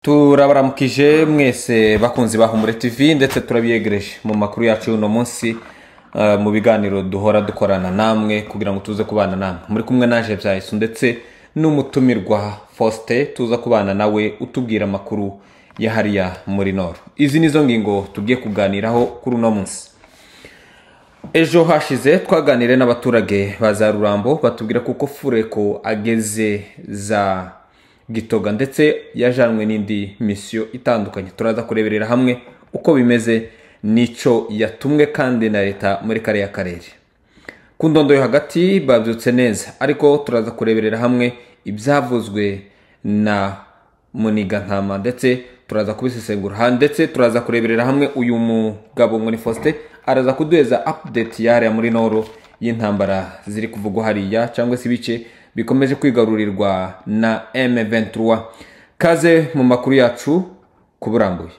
Turabaramukije mwese bakunzi ba Humure TV ndetse turabiyegereje mu makuru yacu y'uno munsi mu biganiro duhora dukorana namwe kugira ngo tuze kubana namwe muri kumwe naje byayisu ndetse n'umutumirwa Faustin tuza kubana nawe utubwira amakuru ya hariya muri Nord. Izi nizo ngingo tugiye kuganiraho kuri uno munsi. Ejo hashize twaganire n'abaturage baza Rurambo batubwira kuko Fureko ageze za Gitoga ndetse yajanwe n'indi mission itandukanye. Turaza kureberera hamwe uko bimeze nico yatumwe kandi na leta muri kare ya karere. Ku ndondo yo hagati babyutse neza ariko turaza kureberera hamwe ibyavuzwe na Muniga Ntama ndetse turaza kubisesengura ndetse turaza kureberera hamwe uyu mugabo ngo ni Faustin araza kuduheza update yari muri Nord y'intambara ziri kuvugwa hariya cyangwa se ibice bikomeje kwigarurirwa na M23. Kaze mu makuru yacu kuburambuye.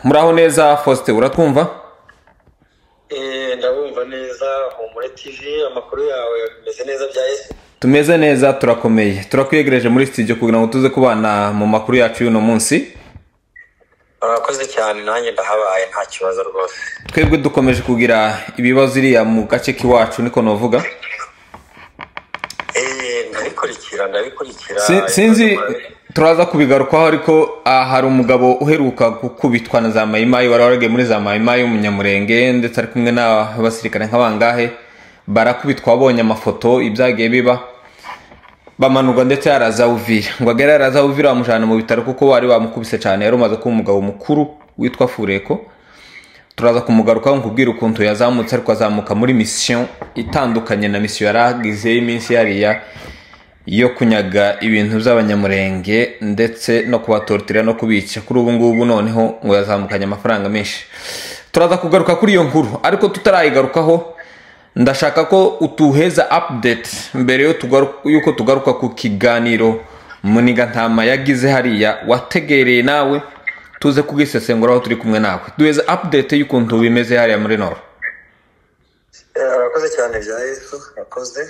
Muraho neza Faustin, uratwumva? Ndabumva neza. Humure TV amakuru yawe meze neza byaye? Tumeze neza, turakomeye. Turakwiyegereje muri studio kugira ngo tuze kubana mu makuru yacu y'uno munsi. Urakoze cyane, nanjye ndahabaye nta kibazo rwose. Twebwe dukomeje kugira ibibazo iriya mu gace kiwacu niko novuga. Ndabikurikira. Sinzi turaza kubigarukaho ariko hari umugabo uheruka gukubitwa na za Mayimayi waragiye muri za Mayimayi umunyamurenge ndetse ari kumwe n'abasirikare nk'abangahe barakubitwa abonye amafoto ibyagiye biba bamanuka ndetse yaraza Uvira ngo agera yaraza Uvira bamujana mu bitaro kuko bari bamukubise cyane yari umaze kuba umugabo mukuru witwa Fureko. Turaza kumugarukaho nkubwira ukuntu yazamutse ariko azamuka muri mission itandukanye na mission yaragize iminsi yariya yo kunyaga ibintu by'abanyamurenge ndetse no kubatortira no kubica. Kuri ubu ngubu noneho ngo yazamukanye amafaranga menshi. Turaza kugaruka kuri iyo nkuru ariko tutarayigarukaho ndashaka ko utuheza update mbere yuko tugaruka ku kiganiro Muniga Ntama yagize hariya wategereye nawe tuze kugisesengura aho turi kumwe nawe. Duheza update y'ukuntu bimeze hariya muri Nord. Urakoze cyane byayesu, urakoze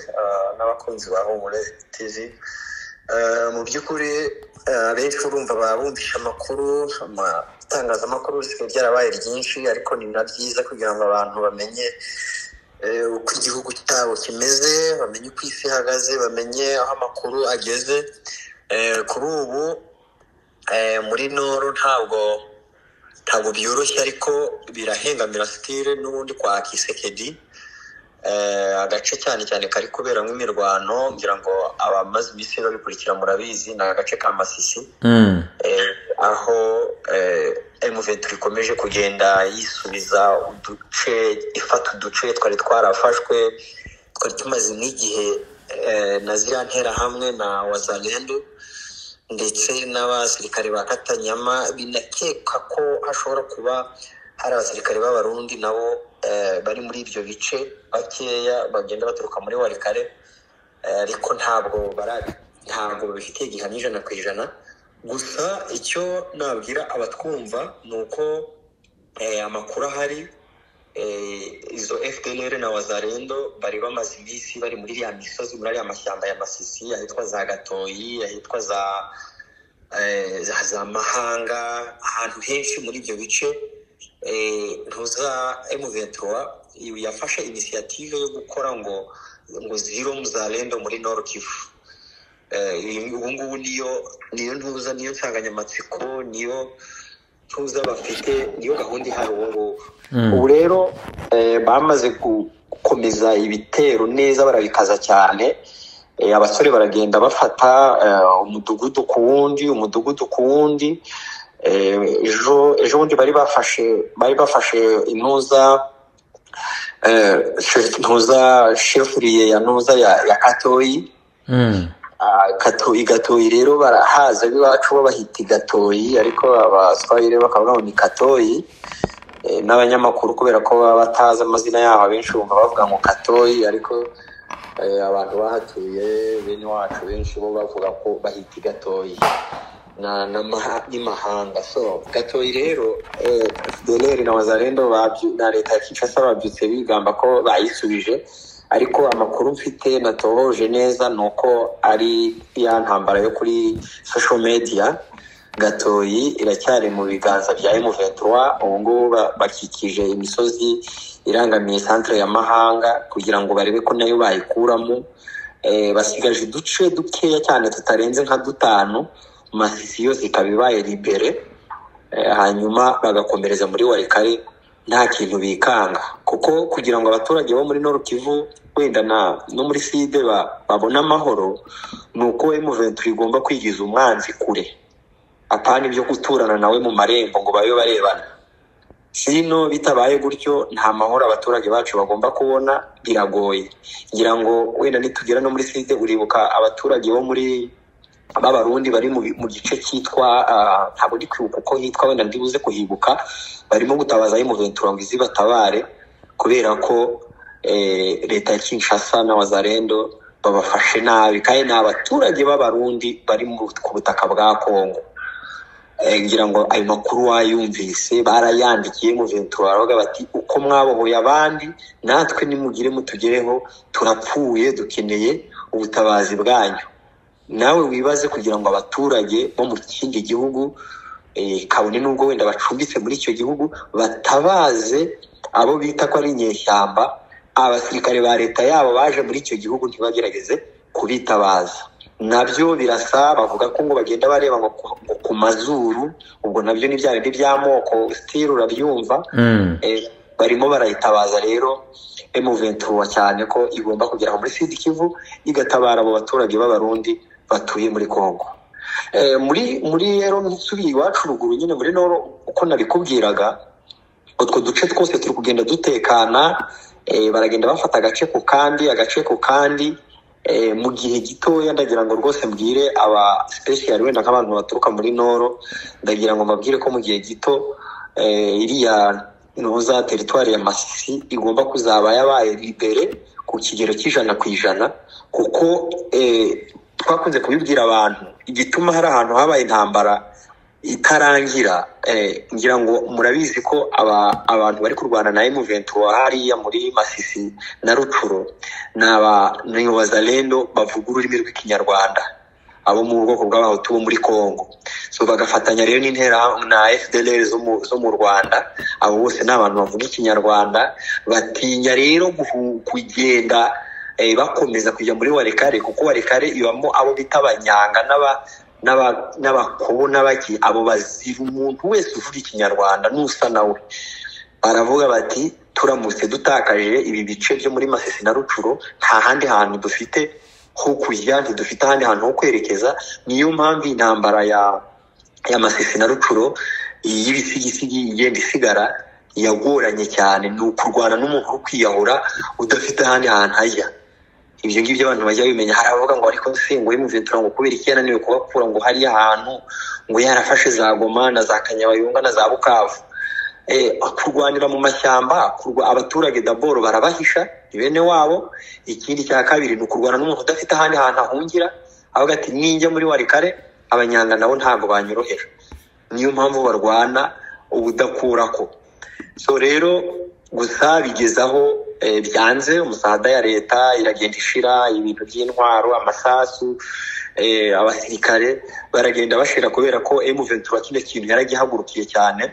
n'abakunzi ba Humure TV. Mu by'ukuri benshi urumva babumvisha amakuru, itangazamakuru ryarabaye ryinshi ariko ni na byiza kugira ngo abantu bamenye uko igihugu cyabo kimeze, bamenye uko isi ihagaze, bamenye aho amakuru ageze. Kuri ubu muri Nord ntabwo byoroshye ariko birahengamira style n'ubundi kwa Kisekedi. Agace cyane kari kuberamo imirwano ngira ngo abamaze imisi babikurikira murabizi na agace ka Masisi aho M23 ikomeje kugenda yisubiza ifata uduce twari twarafashwe twari tumaze n'igihe na ziriya ntera hamwe na Wazalendo ndetse n'abasirikare ba Katanyama. Binakeka ko hashobora kuba hari abasirikare b'abarundi nabo bari muri ibyo bice bakeya bagenda baturuka muri Warikare ariko ntabwo bifitiye gihamya 100%. Gusa icyo nabwira abatwumva nuko amakuru ahari izo FDLR na Wazalendo bari bamaze imisi bari muri ya misozi muri ya mashyamba ya Masisi ahitwa za Gatoyi ahitwa za Mahanga ahantu henshi muri ibyo bice. Ntuza M23 yafashe initiative yo gukora ngo zero Muzalendo muri Nord Kivu. Ubu ngubu niyo ntuza niyo nsanganyamatsiko niyo ntuza bafite niyo gahunda ihari ubu ngubu. Ubu rero bamaze gukomeza ibitero neza barabikaza cyane. Abasore baragenda bafata umudugudu ku wundi. Ejo bundi bari bafashe intuza chefuriye ya ntuza ya Katoyi. Gatoyi rero barahaza biwacu bahita Gatoyi ariko abaswahili bakavuga ngo ni Katoyi. N'abanyamakuru kubera ko bataza amazina yaho benshi bumva bavuga ngo Katoyi ariko abantu bahatuye bene wacu benshi bo bavuga ko bahita Gatoyi ni Mahanga. So Gatoyi rero FDLR na Wazalendo na leta ya Kinshasa babyutse bigamba ko bayisubije ariko amakuru mfite natohoje neza nuko ari ya ntambara yo kuri social media Gatoyi iracyari mu biganza bya M23 ubu ngubu bakikije imisozi irangamiye centre ya Mahanga kugira ngo barebe ko nayo bayikuramo. Basigaje uduce dukeya cyane tutarenze nka 5 Masisi yose ikaba ibaye libere, hanyuma bagakomereza muri Walikale nta kintu bikanga, kuko kugira ngo abaturage bo muri Nord Kivu wenda no muri Sud babona amahoro nuko M23 igomba kwigiza umwanzi kure, apana ibyo guturana nawe mu marembo ngo bayo barebana. Sino bitabaye gutyo nta mahoro abaturage bacu bagomba kubona, biragoye. Ngira ngo wenda nitugera no muri Sud uribuka abaturage bo muri Abarundi bari mu gice cyitwa ntabwo ndi kwibuka uko hitwa, wenda ndibuze kuhibuka, barimo gutabaza M23 ngo izibatabare kubera ko leta ya Kinshasa na Wazalendo babafashe nabi, kandi n'abaturage b'Abarundi bari ku butaka bwa Kongo. Ngira ngo ayo makuru wayumvise, barayandikiye M23 baravuga bati uko mwabohoye abandi natwe nimugire mutugereho, turapfuye, dukeneye ubutabazi bwanyu. Nawe wibaze kugira ngo abaturage bo mu kindi gihugu kabone nubwo wenda bacumbitse muri icyo gihugu batabaze abo bita ko ari inyeshyamba, abasirikare ba leta yabo baje muri icyo gihugu ntibagerageze kubitabaza. Nabyo birasa, bavuga ko ngo bagenda bareba ngo ku mazuru, ubwo nabyo ni bya bindi by'amoko still urabyumva. Barimo barayitabaza rero M23 cyane ko igomba kugera muri Sud Kivu igatabara abo baturage b'Abarundi batuye muri Kongo. Muri rero nsubiye iwacu ruguru nyine muri Noro, uko nabikubwiraga, utwo duce twose turi kugenda dutekana, baragenda bafata agace ku kandi mu gihe gitoya. Ndagira ngo rwose mbwire aba special wenda nk'abantu baturuka muri Noro, ndagira ngo mbabwire ko mu gihe gito iriya noza territoire ya Masisi igomba kuzaba yabaye libere ku kigero c'100%, kuko twakunze kubibwira abantu igituma hari ahantu habaye intambara itarangira. Ngira ngo murabizi ko abantu bari kurwana na M23 hariya muri Masisi na Rucuro ni Wazalendo bavuga ururimi rw'ikinyarwanda, abo mu bwoko bw'abahutu bo muri Kongo, so bagafatanya rero n'intera na FDLR zo mu Rwanda. Abo bose n'abantu bavuga ikinyarwanda, batinya rero kugenda bakomeza kujya muri Walikale, kuko Walikale ibamo abo bita abanyanga n'abakobo n'abaki, abo bazira umuntu wese uvuga ikinyarwanda n'usa nawe. Baravuga bati turamutse dutakaje ibi bice byo muri Masisi na Rucuro, nta handi hantu dufite ho kujya, ntidufite ahandi hantu ho kwerekeza. Niyo mpamvu intambara ya Masisi na Rucuro y'ibisigisigi igenda isigara yagoranye cyane, ni ukurwana n'umuntu uri kwiyahura udafite ahandi hantu hajya. Ibyo ngibyo abantu bajya bimenya. Haravuga ngo ariko ngo M23 ngo kubera iki yananiwe kubakura ngo hari ahantu ngo yarafashe za Goma na za Kanyabayonga na za Bukavu. Kurwanira mu mashyamba, abaturage d'abord barabahisha ibene wabo. Ikindi cya kabiri ni ukurwana n'umuntu udafite ahandi hantu ahungira, avuga ati ninjya muri Walikale abanyanga nabo ntabwo banyorohera. Niyo mpamvu barwana ubudakurako. So rero gusa bigezaho byanze, umusada ya leta iragenda ishira, ibintu by'intwaro, amasasu, abasirikare baragenda bashira kubera ko M23 kino kintu yaragihagurukiye cyane.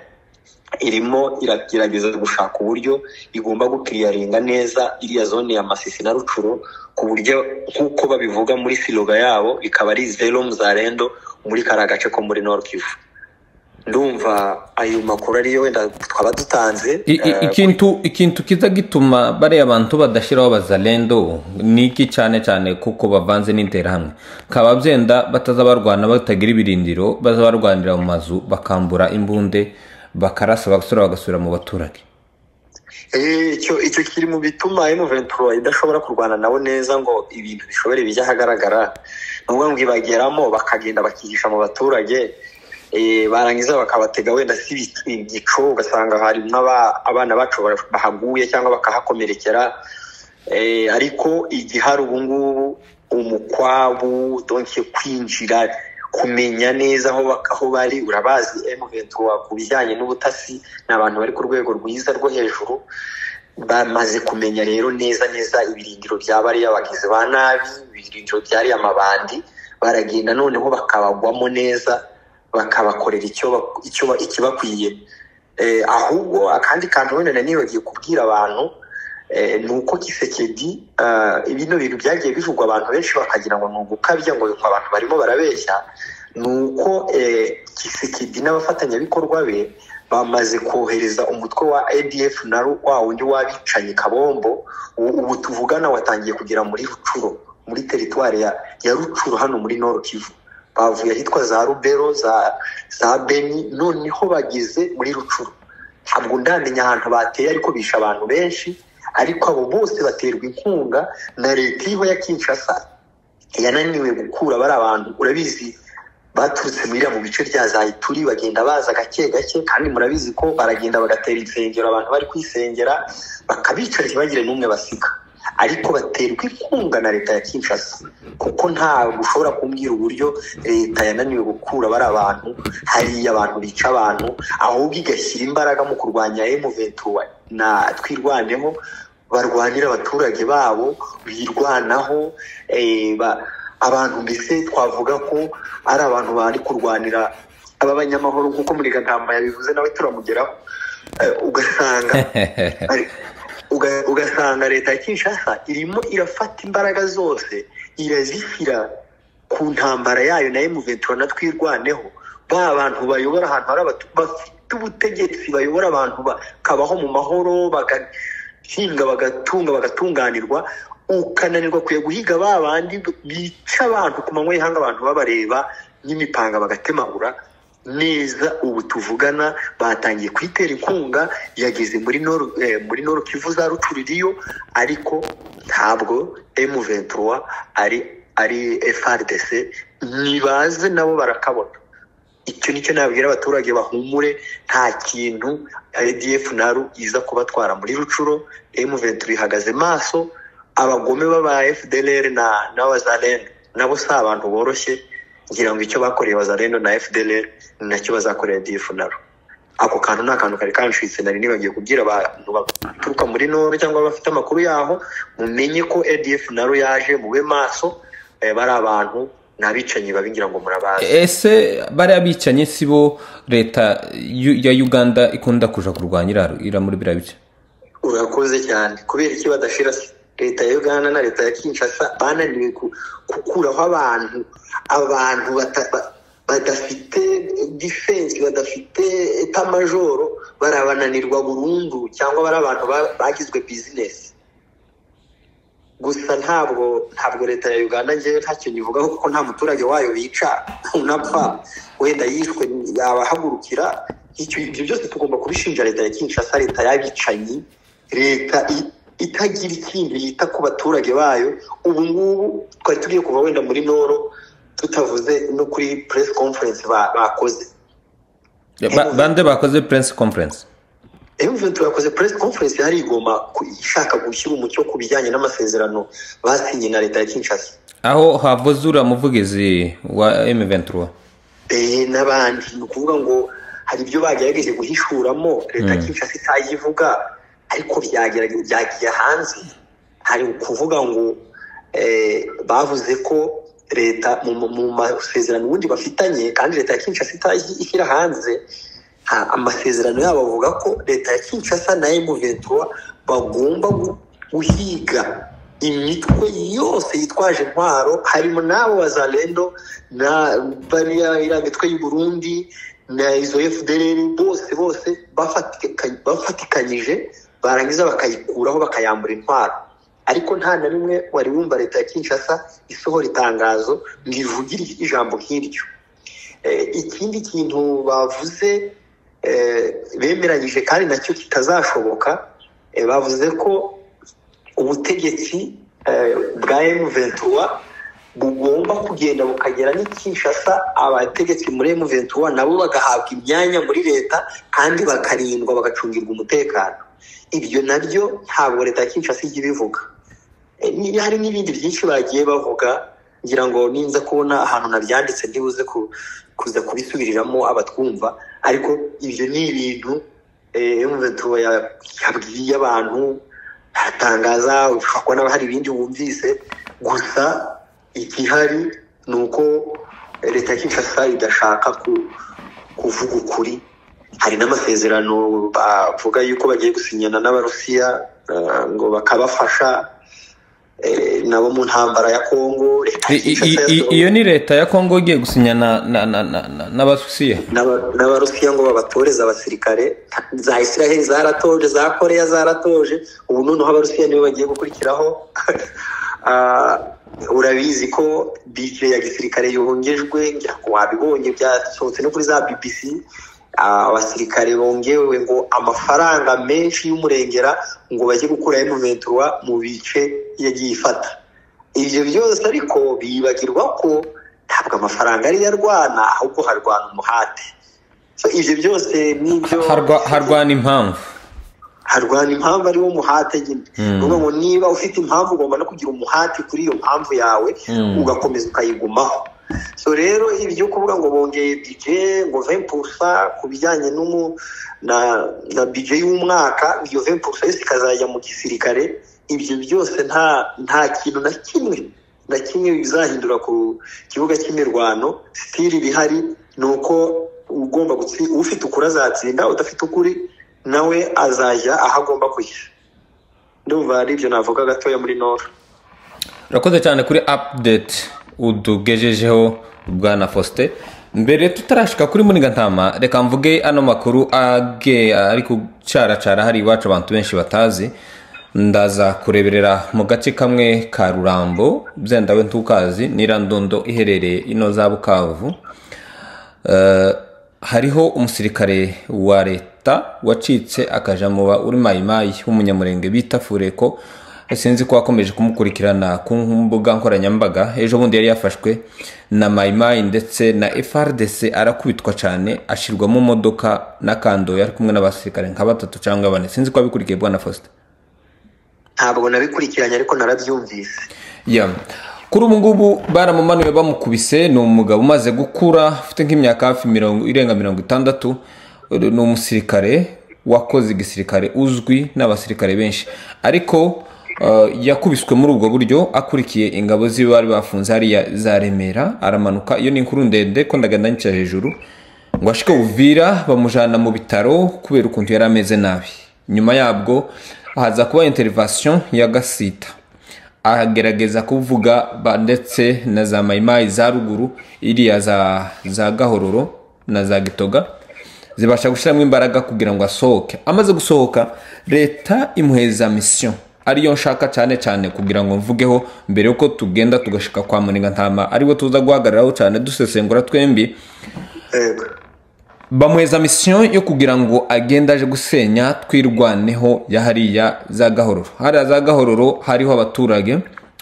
Irimo iragerageza gushaka uburyo igomba gukiriyaringa neza iriya zone ya Masisi na Rucuro, ku buryo nk'uko babivuga muri siloga yabo bikaba ari zero muzarendo muri karagace ko muri Nord Kivu. Ndumva ayo makuru ariyo wenda twaba dutanze. Ikintu kiza gituma bari abantu badashiraho abazalendo niki cyane kuko bavanze n'interahamwe, kaba byenda batazabarwana batagira ibirindiro, bazabarwanira mu mazu bakambura imbunde bakarasa bagasura mu baturage. Icyo kiri mu bituma M23 idashobora kurwana nabo neza ngo ibintu bishobore bijya hagaragara. Nubwo ngibageramo bakagenda bakihisha mu baturage, barangiza bakabatega wenda si igico, ugasanga hari abana bacu bahaguye cyangwa bakahakomerekera. Ariko igihari ubu ngubu umukwabu donke kwinjira, kumenya neza aho bari. Urabazi M23 ku bijyanye n'ubutasi n'abantu bari ku rwego rwiza rwo hejuru, bamaze kumenya rero neza ibirindiro by'abari abagizi ba nabi, ibirindiro byari amabandi. Baragenda noneho bakabagwamo neza, bakabakorera ikibakwiye. Ahubwo akandi kantu wenda nanibagiye kubwira abantu nuko Kisekedi ibino bintu byagiye bivugwa abantu benshi bakagira ngo nugukabya ngo abantu barimo barabeshya, nuko Kisekedi n'abafatanyabikorwa be bamaze kohereza umutwe wa ADF na wa wundi wabicanye Kabombo, ubu tuvugana watangiye kugira muri Rucuro, muri teritwari ya Rucuro hano muri Nord Kivu. Bavuye ahitwa za Rubero za Beni, noneho bageze muri Rucuro. Ntabwo ndamenya ahantu bateye ariko bisha abantu benshi, ariko abo bose baterwa inkunga na leta iriho ya Kinshasa yananiwe gukura bari abantu. Urabizi baturutse mu bice bya za Ituri bagenda baza gake gake, kandi murabizi ko baragenda bagatera insengero abantu bari kwisengera bakabica ntibagire n'umwe basiga, ariko baterwa inkunga na leta ya Kinshasa. Kuko nta ushobora kumbwira uburyo leta yananiwe gukura bari abantu, hari abantu bica abantu, ahubwo igashyira imbaraga mu kurwanya M23 na twirwaneho, barwanira abaturage babo birwanaho. Abantu mbese twavuga ko ari abantu bari kurwanira abanyamahoro nk'uko muri Gatamba yabivuze, nawe turamugeraho. Ugasanga leta ya Kinshasa irimo irafata imbaraga zose irazishyira ku ntambara yayo na M23 na twirwaneho. Ba bantu bayobora ahantu hari bafite ubutegetsi, bayobora abantu bakabaho mu mahoro, bagahinga bagatunga bagatunganirwa, ukananirwa kuya guhiga ba bandi bica abantu ku manywa y'ihanga, abantu babareba n'imipanga bagatemagura neza. Ubu tuvugana batangiye kwitera inkunga, yageze muri Nord Kivu za Rucuririyo, ariko ntabwo M23 ari FARDC, nibaze nabo barakabona. Icyo nicyo nabwira abaturage bahumure, nta kintu ADF naru iza kubatwara muri Rucuro. M23 ihagaze maso, abagome baba FDLR na Wazalendo nabo si abantu boroshye, ngira ngo icyo bakoreye Wazalendo na FDLR nacyo bazakorera ADF naru. Ako kantu n'akantu kari kanshitse, nari nibagiye kubwira abantu baturuka muri Nord cyangwa bafite amakuru yaho, mumenye ko ADF naru yaje, mube maso. Bari abantu nabicanyi babingira ngo murabazi. Ese bari abicanyi sibo leta ya Uganda ikunda kuja kurwanyira ira muri birabice? Urakoze cyane. Kubera iki badashira leta ya Uganda na leta ya Kinshasa bananiwe gukuraho abantu badafite defense, badafite eta majoro, barabananirwa burundu, cyangwa bari abantu bagizwe business gusa. Ntabwo leta ya Uganda ngewe nta kintu ivugaho, kuko nta muturage wayo bica unapfa wenda yishwe yabahagurukira. Ibyo byose tugomba kubishinja leta ya Kinshasa, leta y'abicanyi, leta itagira ikindi yita ku baturage bayo. Ubu ngubu twari tugiye kuva wenda muri Noro tutavuze no kuri press conference bakoze. Bande bakoze press conference? M23 yakoze press conference hari Goma ishaka gushyira umucyo ku bijyanye n'amasezerano basinye na leta ya Kinshasa. Aho havuzura muvugizi wa M23 n'abandi, ni ukuvuga ngo hari ibyo bagerageje guhishuramo leta ya Kinshasa itayivuga, ariko byagiye hanze. Hari ukuvuga ngo bavuze ko leta mu masezerano ubundi bafitanye, kandi leta ya Kinshasa itashyira hanze amasezerano yabo, bavuga ko leta ya Kinshasa na M23 bagomba guhiga imitwe yose yitwaje intwaro, harimo n'abo Wazalendo na bariya imitwe y'u Burundi na izo FDLR, bose bafatikanyije barangiza bakayikuraho bakayambura intwaro. Ariko nta na rimwe wari wumva leta ya Kinshasa isohora itangazo ngo ivugire ijambo nk'iryo. Ikindi kintu bavuze bemeranyije kandi nacyo kitazashoboka, bavuze ko ubutegetsi bwa M23 bugomba kugenda bukagera ni Kinshasa, abategetsi muri M23 nabo bagahabwa imyanya muri leta kandi bakarindwa bagacungirwa umutekano. Ibyo nabyo ntabwo leta ya Kinshasa ijya ibivuga. Hari n'ibindi byinshi bagiye bavuga, ngira ngo ninza kubona ahantu nabyanditse ntibuze kuza kubisubiriramo abatwumva, ariko ibyo ni ibintu M23 yabwiye abantu, hatangaza ushobora hari ibindi wumvise. Gusa igihari ni uko leta ya Kinshasa idashaka kuvuga ukuri. Hari n'amasezerano bavuga yuko bagiye gusinyana n'Abarusiya ngo bakabafasha nabo mu ntambara ya Kongo. Iyo ni leta ya Kongo igiye gusinyana n'Abarusiya ngo babatoreza abasirikare. Za Israel zaratoje, za Korea zaratoje, ubu noneho Abarusiya nibo bagiye gukurikiraho. Urabizi ko budget ya gisirikare yongejwe, ngira ko wabibonye byasohotse no kuri za BBC. Abasirikare bongewe ngo amafaranga menshi y'umurengera ngo bajye gukura M23 mu bice yagiye ifata. Ibyo byose ariko bibagirwa ko ntabwo amafaranga ari yarwana, ahubwo harwana umuhate. So ibyo byose nibyo harwana impamvu ari wo muhate nyine. Ngo niba ufite impamvu ugomba no kugira umuhate kuri iyo mpamvu yawe, ugakomeza ukayigumaho. So rero ibyo kuvuga ngo bongeye budget ngo 20% kubijyanye na budget y'umwaka, iyo 20% yose ikazajya mu gisirikare. Ibyo byose nta kintu na kimwe bizahindura ku kibuga cy'imirwano. Stili bihari nuko ugomba ufite ukuri azatsinda, udafite ukuri nawe azajya aho agomba kujya. Ndumva ari ibyo navuga gatoya muri Nord. Urakoze cyane kuri update udugejejeho Bwana Faustin. Mbere tutarashika kuri Munigantama, reka mvuge ano makuru ari kucaracara hari iwacu abantu benshi batazi. Ndaza kureberera mu gace kamwe ka Rurambo, byendawe ntukazi, Nirandondo iherereye ino za Bukavu. Hariho umusirikare wa leta wacitse akaja mu uri Mayimayi w'umunyamurenge bita Fureko. Sinzi ko akomeje kumukurikirana ku mbuga nkoranyambaga. Ejo bundi yari yafashwe na Mayimayi ndetse na FRDC, arakubitwa cyane, ashirwa mu modoka na Kando yari kumwe n'abasirikare nka 3 cyangwa 4. Sinzi ko abikurikiye Bwana Faustin. Ntabwo nabikurikiranye ariko narabyumvise. Kuri ubu ngubu baramumanuye bamukubise. Ni umugabo umaze gukura, ufite nk'imyaka hafi irenga 60. Ni umusirikare wakoze igisirikare uzwi n'abasirikare benshi, ariko yakubiswe muri ubwo buryo akurikiye ingabo ziwe bari bafunze hariya za Remera. Aramanuka, iyo ni inkuru ndende ko ndagenda nyica hejuru, ngo ashike Uvira bamujana mu bitaro kubera ukuntu yari ameze nabi. Nyuma yabwo haza kuba intervention ya Gasita, agerageza kuvuga ndetse na za Mayimayi za ruguru, iriya za Gahororo na za Gitoga, zibasha gushiramo imbaraga kugira ngo asohoke. Amaze gusohoka, leta imuheza mission ariyo nshaka cyane kugira ngo mvugeho mbere yuko tugenda tugashika kwa Munigantama, ariwe tuza guhagararaho cyane dusesengura twembi. Bamuheza mission yo kugira ngo agenda aje gusenya twirwaneho ya hariya za Gahororo. Hariya za Gahororo hariho abaturage,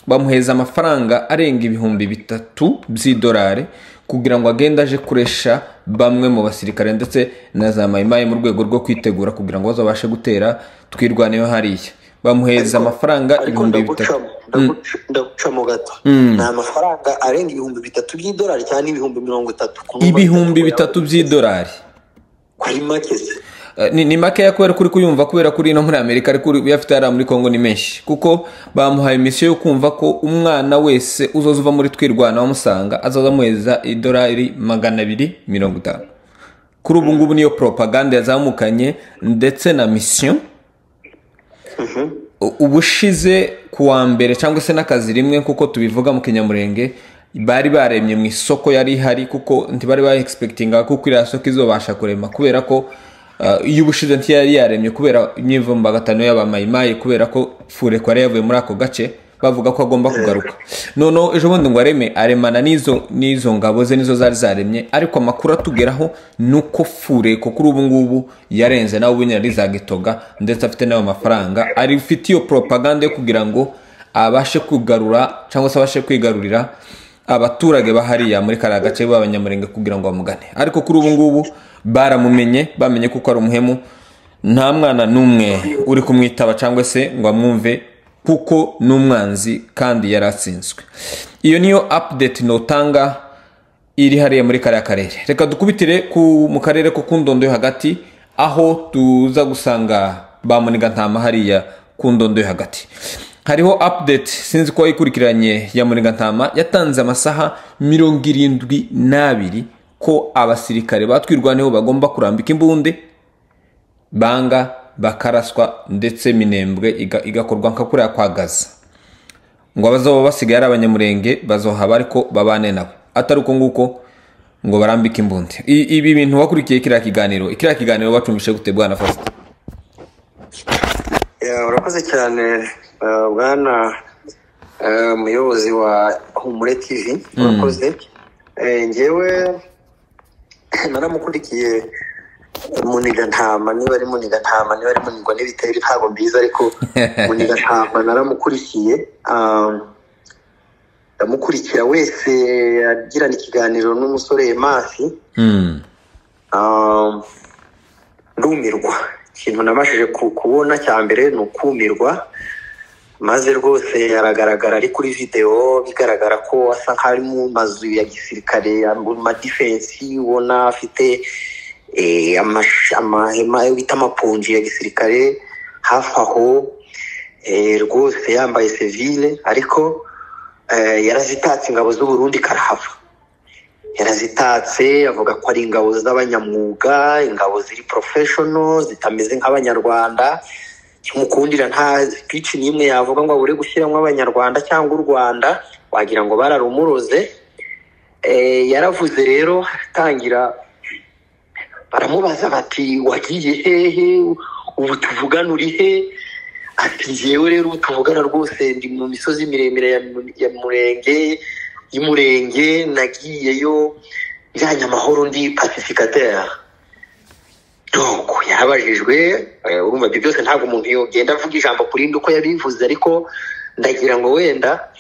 bamuheza amafaranga arenga ibihumbi 3 by'idolari kugira ngo agenda aje kuresha bamwe mu basirikare ndetse na za Mayimayi mu rwego rwo kwitegura kugira ngo bazabashe gutera twirwaneho hariya. Bamuheza amafaranga ibihumbi 3. Ndaguca mu gato. Nta mafaranga arenga ibihumbi 3 by'idolari cyane ibihumbi 30. Ibihumbi 3 by'idolari kuri make se ni make yakwera kuri kuyumva kubera kuri no muri Amerika, ariko yafite ara muri Kongo ni menshi, kuko bamuhaye mission yo kumva ko umwana wese uzozuva muri twirwana wamusanga azaza muheza idolari 250. Kuri ubu ngubu niyo propaganda yazamukanye ndetse na mission. Ubushize kuwa mbere cyangwa se n'akazi rimwe kuko tubivuga mu Kinyamurenge, bari baremye mu isoko yari hari, kuko ntibari ba expectinga kuko ira soko izobasha kurema kubera ko iyo ubushize ntiyari yaremye kubera imyivumba gatano y'abamayimayi, kubera ko Fureko yari yavuye muri ako gace bavuga ko agomba kugaruka. Nono ejo bundi ngo aremana nizo ngabo ze nizo zari zaremye, ariko amakuru atugeraho nuko Fureko kuri ubu ngubu yarenze nawe ubunyari za Gitoga ndetse afite nayo mafaranga, ari ufite iyo propaganda yo kugira ngo abashe kugarura cyangwa se abashe kwigarurira abaturage bahariya muri kara gace b'abanyamurenge kugira ngo bamugane. Ariko kuri ubu ngubu baramumenye, bamenye kuko ari umuhemu, nta mwana numwe uri kumwitaba cyangwa se ngo amwumve kuko n'umwanzi kandi yaratsinzwe. Iyo niyo update notanga iri hariya muri kare karere. Reka dukubitire mu karere ko kundondo yo hagati, aho tuza gusanga ba Munigantama hariya kundondo yo hagati. hariho update sinzi ko ikurikiranye ya Muniga Ntama yatanze amasaha 72 ko abasirikare batwirwaneho bagomba kurambika imbunde banga bakaraswa ndetse Minembwe igakorwa nka kuriya kwagaza ngo abazoba basigaye ari abanyamurenge bazohaba ariko babane nabo atari uko nguko ngo barambike imbunde. Ibi bintu wakurikiye kiriya kiganiro bacumvishe gute bwana Faustin? Urakoze cyane bwana umuyobozi wa Humure TV. Urakoze. Ngewe naramukurikiye Muniga Ntama, niba ari Muniga Ntama, niba ari Munigwa n'ibiteri ntabwo mbizi, ariko Muniga Ntama naramukurikiye. Ndamukurikira wese agirana ikiganiro n'umusore Masi. Ndumirwa. Ikintu namashije kubona cya mbere ni ukumirwa, maze rwose yaragaragara ari kuri video, bigaragara ko asa nk'ari mu mazu ya gisirikare, mu defense, ubona afite amahema yo bita amapunji ya gisirikare hafi aho, rwose yambaye civile, ariko yarazitatse ingabo z'u Burundi karahava. Yarazitatse avuga ko ari ingabo z'abanyamwuga, ingabo ziri professional, zitameze nk'abanyarwanda. Kimukundira nta speech nimwe yavuga ngo abure gushyiramo abanyarwanda cyangwa u Rwanda, wagira ngo bararumuroze. Yaravuze rero tangira baramubaza bati wagiye hehe, ubu tuvugana uri he? Ati jewe rero tuvugana rwose ndi mu misozi miremire ya Murenge, nagiyeyo njyanye amahoro, ndi pacificateur. Donc yarabajijwe, urumva ibyo byose ntabwo umuntu yogenda avuga ijambo kurindi uko yabivuze, ariko ndagira ngo wenda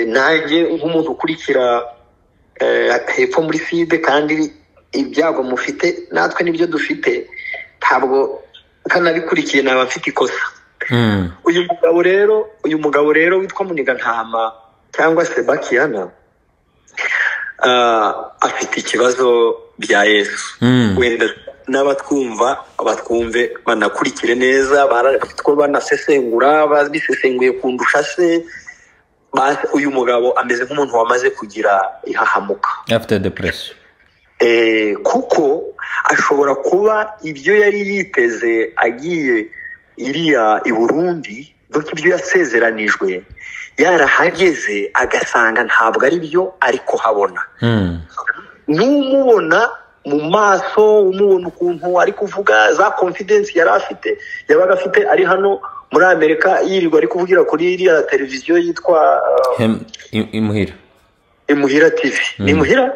nanjye nk'umuntu ukurikira hepfo muri side, kandi ibyago mufite natwe nibyo dufite, ntabwo kanabikurikiye naba mfite ikosa. Uyu mugabo rero witwa Muniga Ntama cyangwa se Bakiana afite ikibazo bya Yesu. Wenda n'abatwumva batwumve banakurikire neza, baratwo banasesengura, babisesenguye kundusha se. Uyu mugabo ameze nk'umuntu wamaze kugira ihahamuka, after depression. Kuko ashobora kuba ibyo yari yiteze agiye iriya i Burundi, dore ibyo yasezeranijwe yarahageze agasanga ntabwo ari byo ariko habona. N'umubona mu maso, umubona ukuntu ari kuvuga, za confidence yari afite, yabaga afite ari hano muri Amerika yirirwa ari kuvugira kuri iriya televiziyo yitwa Imuhira TV. Ni Imuhira?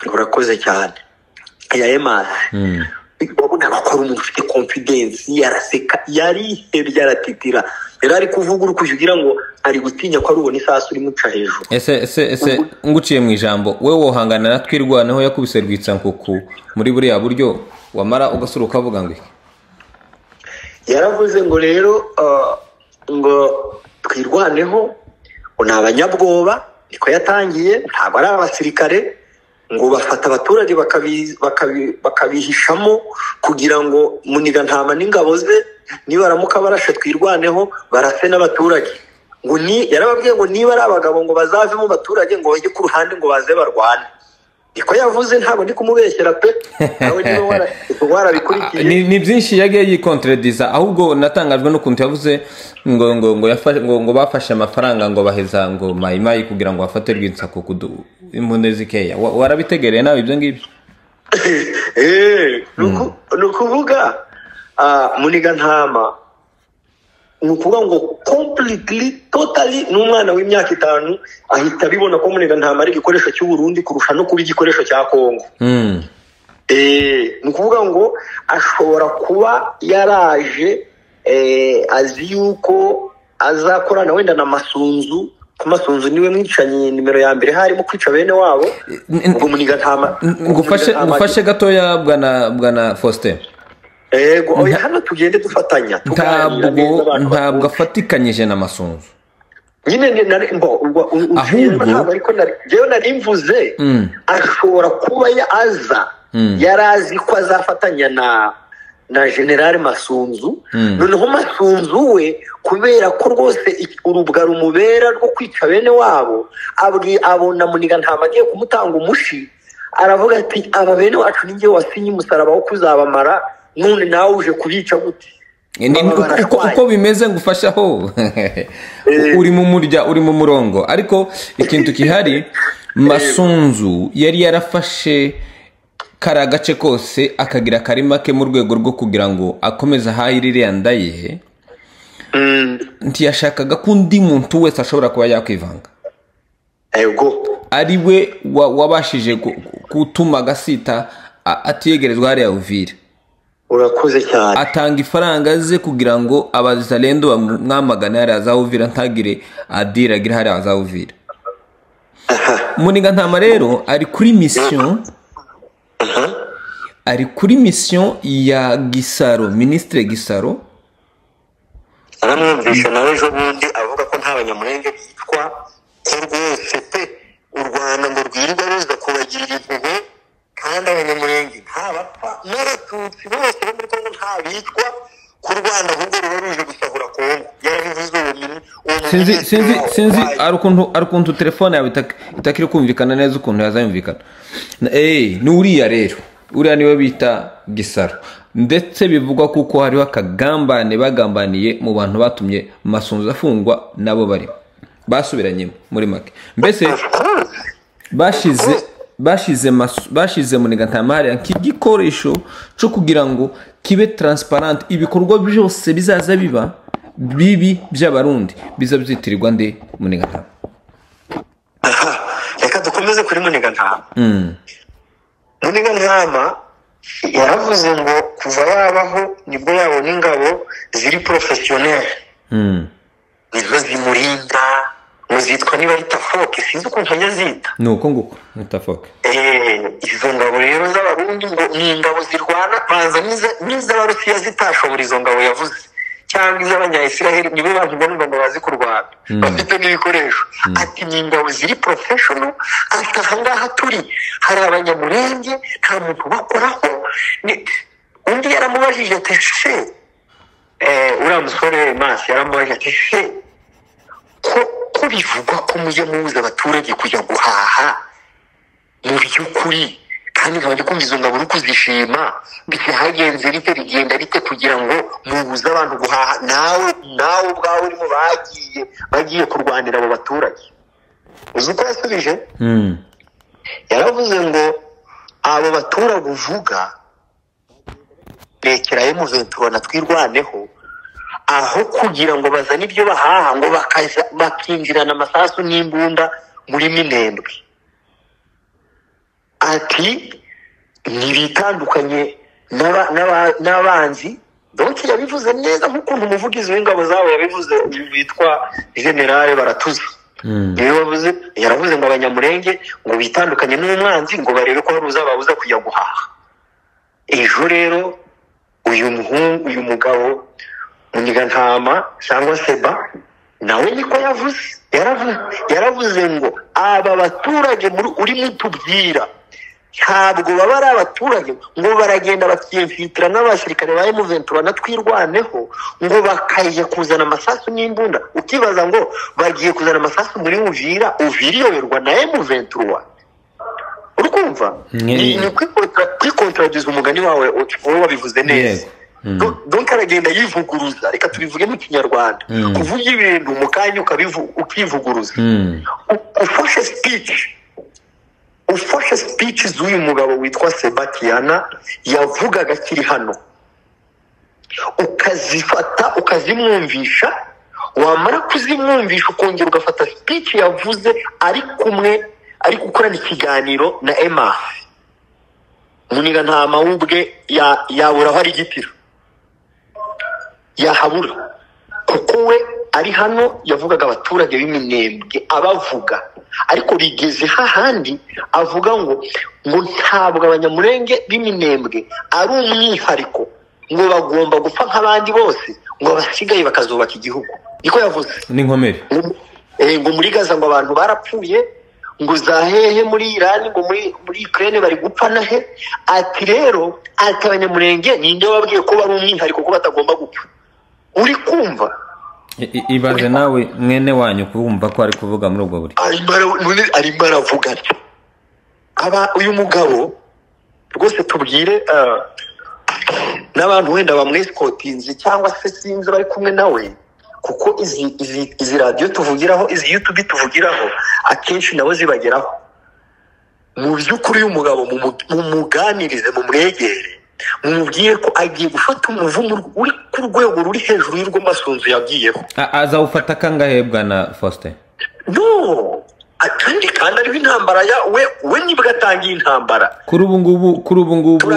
Urakoze cyane. Ya Emas. Ubona ko umuntu ufite confidence, yaraseka, yarihebye, aratitira, yari ari kuvuga uri kugira ngo ari gutinya ko arubona isasu uri muca hejuru. Ese nguciye mu ijambo, we wohangana natwirwaneho yakubise Rwitsa Nkuku muri buriya buryo, wamara ugasura ukavuga ngo yaravuze ngo rero ngo twirwaneho, ngo nabanyabwoba, niko yatangiye, ntabwo ari abasirikare, ngo bafata abaturage bakabihishamo kugira ngo Muniga Ntama n'ingabo ze nibaramuka barashe twirwaneho barase n'abaturage. Ngo yarababwiye ngo niba ari abagabo ngo bazave mu baturage ngo bajye ku ruhande ngo baze barwane. Niko yavuze, ntabwo ndi kumubeshyera pe. Nawe niba warabikurikiye. Ni byinshi yagiye yikontrediza, ahubwo natangajwe n'ukuntu yavuze ngo bafashe amafaranga ngo baheza ngo mayimayi kugira ngo bafate Rwitsa Nkuku imbune zikeya. Warabitegereye nawe ibyo ngibyo? Nukuvuga Muniga Ntama nukuvuga ngo completely totally n'umwana w'imyaka 5 ahita bibona ko Muniga Ntama ari igikoresho cy'u Burundi kurusha no kuba igikoresho cya Kongo. Nukuvuga ngo ashobora kuba yaraje azi yuko azakorana wenda na Masunzu. Masunzu niwe mwicanye nimero ya mbere harimo kwica bene wabo. Ubwo Muniga Ntama ngufashe gatoya bwana Faustin. Oya hano tugende dufatanya, ntabwo afatikanyije na Masunzu. Nyine ahubwo ariko jewe narimvuze ashobora kuba aza yarazi ko azafatanya na General Masunzu. Noneho Masunzu we kubera ko rwose urubwa rumubera rwo kwica bene wabo, abona Muniga Ntama agiye kumutanga umushi, aravuga ati aba bene wacu ninjye wasinye umusaraba wo kuzabamara, none nawe uje kubica gute? uko bimeze ngufashaho uri mu murongo. Ariko ikintu kihari, Masunzu yari yarafashe kara gace kose akagira karima ke mu rwego rwo kugira ngo akomeze ahayirire yandaye. Ntiyashakaga ko undi muntu wese ashobora kuba yakwivanga. Ari we wabashije gutuma Gasita atiyegerezwa hariya Uvira. Urakoze cyane. Atanga ifaranga ze kugira ngo abazalendo bamwamagane hariya za Uvira, ntagire adiragira hariya za Uvira. Muniga Ntama rero ari kuri mission ya Gisaro, Ministre Gisaro. Aramwumvisha nawe ejo bundi avuga ko nta banyamurenge bitwa ko rwose pe u Rwanda ngo rwirirwa ruza kubagirira impuhwe, kandi abanyamurenge ntabapfa n'abatutsi bose bo muri Kongo nta bitwa ku Rwanda, ahubwo ruba ruje gusahura Kongo. Yarabivuze sinzi ari ukuntu telefone yawe itakiri kumvikana neza ukuntu yazayumvikana. Ni uriya rero, uriya niwe bita Gisaro, ndetse bivugwa kuko hariho akagambane bagambaniye mu bantu batumye Masunzu afungwa, nabo bari basubiranye muri make. Mbese bashize Muniga Ntama hariya nk'igikoresho cyo kugira ngo kibe transparent, ibikorwa byose bizaza biba bibi by'abarundi biza byitirirwa nde Muniga Ntama. Reka dukomeze kuri Muniga Ntama. Muniga Ntama yaravuze ngo kuva yabaho nibwo yabona ingabo ziri professionnel, nizo zimurinda, muzitwa niba ari Tafoke, sinzi ukuntu anyazita. Nuko nguko ni Tafoke. Izo ngabo rero z'abarundi ngo ni ingabo zirwana banza n'iz'abarusiya zitashobora izo ngabo yavuze, cyangwa iz'abanyayisiraheli nibo bantu ngo bazi kurwana bafite n'ibikoresho. Ati ni ingabo ziri professional, ati aha ngaha turi hari abanyamurenge nta muntu bakoraho. Undi yaramubajije ati se uriya musore Masi yaramubajije ati se ko bivugwa ko mujye mubuza abaturage kujya guhaha mu by'ukuri, kandi nkaba ndi kumva izo ngabo uri kuzishima, byagenze bite, bigenda bite kugira ngo mubuze abantu guhaha? nawe ubwawe urimo bagiye kurwanira abo baturage. Uzi uko yasubije? Yaravuze ngo abo baturage uvuga rekera M23 na twirwaneho, aho kugira ngo bazane ibyo bahaha ngo bakinjirana amasasu n'imbunda muri Minembwe. Ati ntibitandukanye n'abanzi. Donc yabivuze neza nk'ukuntu umuvugizi w'ingabo zabo yabivuze, witwa General Baratuza. Yaravuze ngo abanyamurenge ngo bitandukanye n'umwanzi, ngo barebe ko hari uzababuza kujya guhaha. Ejo rero uyu mugabo Muniga Ntama cyangwa Seba nawe niko yaravuze ngo aba baturage urimo tubwira ntabwo baba ari abaturage, ngo baragenda bakiyemfitira n'abasirikare ba M23 na twirwaneho, ngo bakajya kuzana amasasu n'imbunda. Ukibaza ngo bagiye kuzana amasasu muri Uvira iyoberwa na M23. Urukumva? Ni kwikontradiza umugani wawe wabivuze neza. Donc aragenda yivuguruza, reka tubivuge mu Kinyarwanda. Kuvuga ibintu mu kanya ukivuguruza. Ufashe speech z'uyu mugabo witwa Sebastiana yavugaga kiri hano, ukazifata ukazimwumvisha, wamara kuzimwumvisha ukongera ugafata speech yavuze ari gukorana ikiganiro na Emma. Muniga Ntama ubwe yabura aho ari gitiro, yahabura kuko we ari hano yavugaga abaturage b'Iminembwe abavuga, ariko bigeze hahandi avuga ngo ntabwo abanyamurenge b'Iminembwe ari umwihariko, ngo bagomba gupfa nk'abandi bose, ngo basigaye bakazubaka igihugu. Niko yavuze. N'inkomere. Ngo muri Gaza ngo abantu barapfuye, ngo zahehe muri Iran ngo muri Ukraine bari gupfa nahe ati rero ati abanyamurenge ninde wabwiye ko bari umwihariko ko batagomba gupfa uri kumva ibaze nawe mwene wanyu kumva ko ari kuvuga muri ubwo buri ari baravuga ati uyu mugabo rwose tubwire n'abantu wenda bamwescotinze cyangwa se sinzi bari kumwe nawe kuko izi radio tuvugiraho izi YouTube tuvugiraho akenshi nabo zibageraho mu by'ukuri uyu mugabo mumuganirize mu mwegere mumubwiye ko agiye gufata umuvumo uri ku rwego ruri hejuru y'urw'amasunzu yagiyeho azawufata kangahe bwana Faustin no kandi ariho intambara we nibwo atangiye intambara kuri ubu ngubu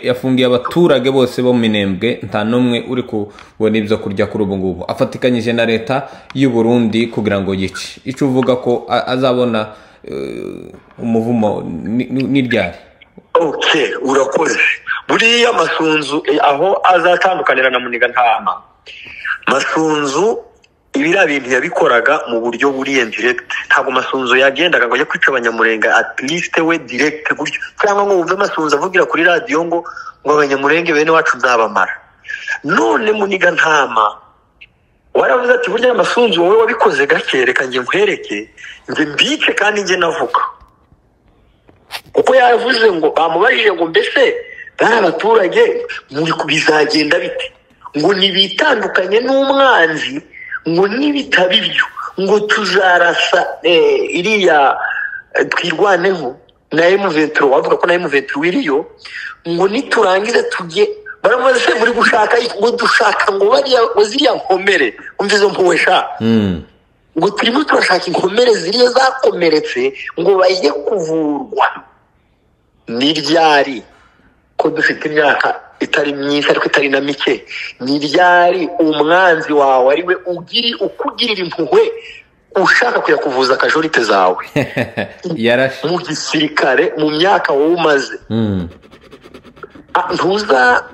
yafungiye abaturage bose bo Minembwe nta numwe uri kubona ibyo kurya kuri ubu ngubu afatikanyije na leta y'u Burundi kugira ngo yice icyo uvuga ko azabona umuvumo n'iryari okay urakoze buriya Masunzu aho azatandukanira na Muniga Ntama Masunzu ibira bintu yabikoraga mu buryo buri indirect ntabwo Masunzu yagendaga ngo ajye kwica abanyamurenga at least we direct gutyo cyangwa ngo uve Masunzu avugira kuri radio ngo abanyamurenge bene wacu nzabamara none Muniga Ntama waravuze ati burya Masunzu wowe wabikoze gake reka nge nkwereke nge mbice kandi nge navuga uko yavuze ngo bamubajije ngo mbese bari abaturage muri kubizagenda bite ngo nibitandukanye n'umwanzi ngo nibitaba ibyo ngo tuzarasa iriya twirwaneho na M23 wavuga ko na M23 wiriyo ngo niturangiza tujye baramaze muri gushaka ngo dushaka ngo bariya ziriya nkomere umvizo mpuwesha ngo turimo turashaka inkomere ziriya zakomeretse ngo bajye kuvurwa niryari ko dufite imyaka itari myinshi ariko itari na mike niryari umwanzi wawe ari we ukugirira impuhwe ushaka kuyakuvuza akajorite zawe mu gisirikare mu myaka wowe umaze ntuza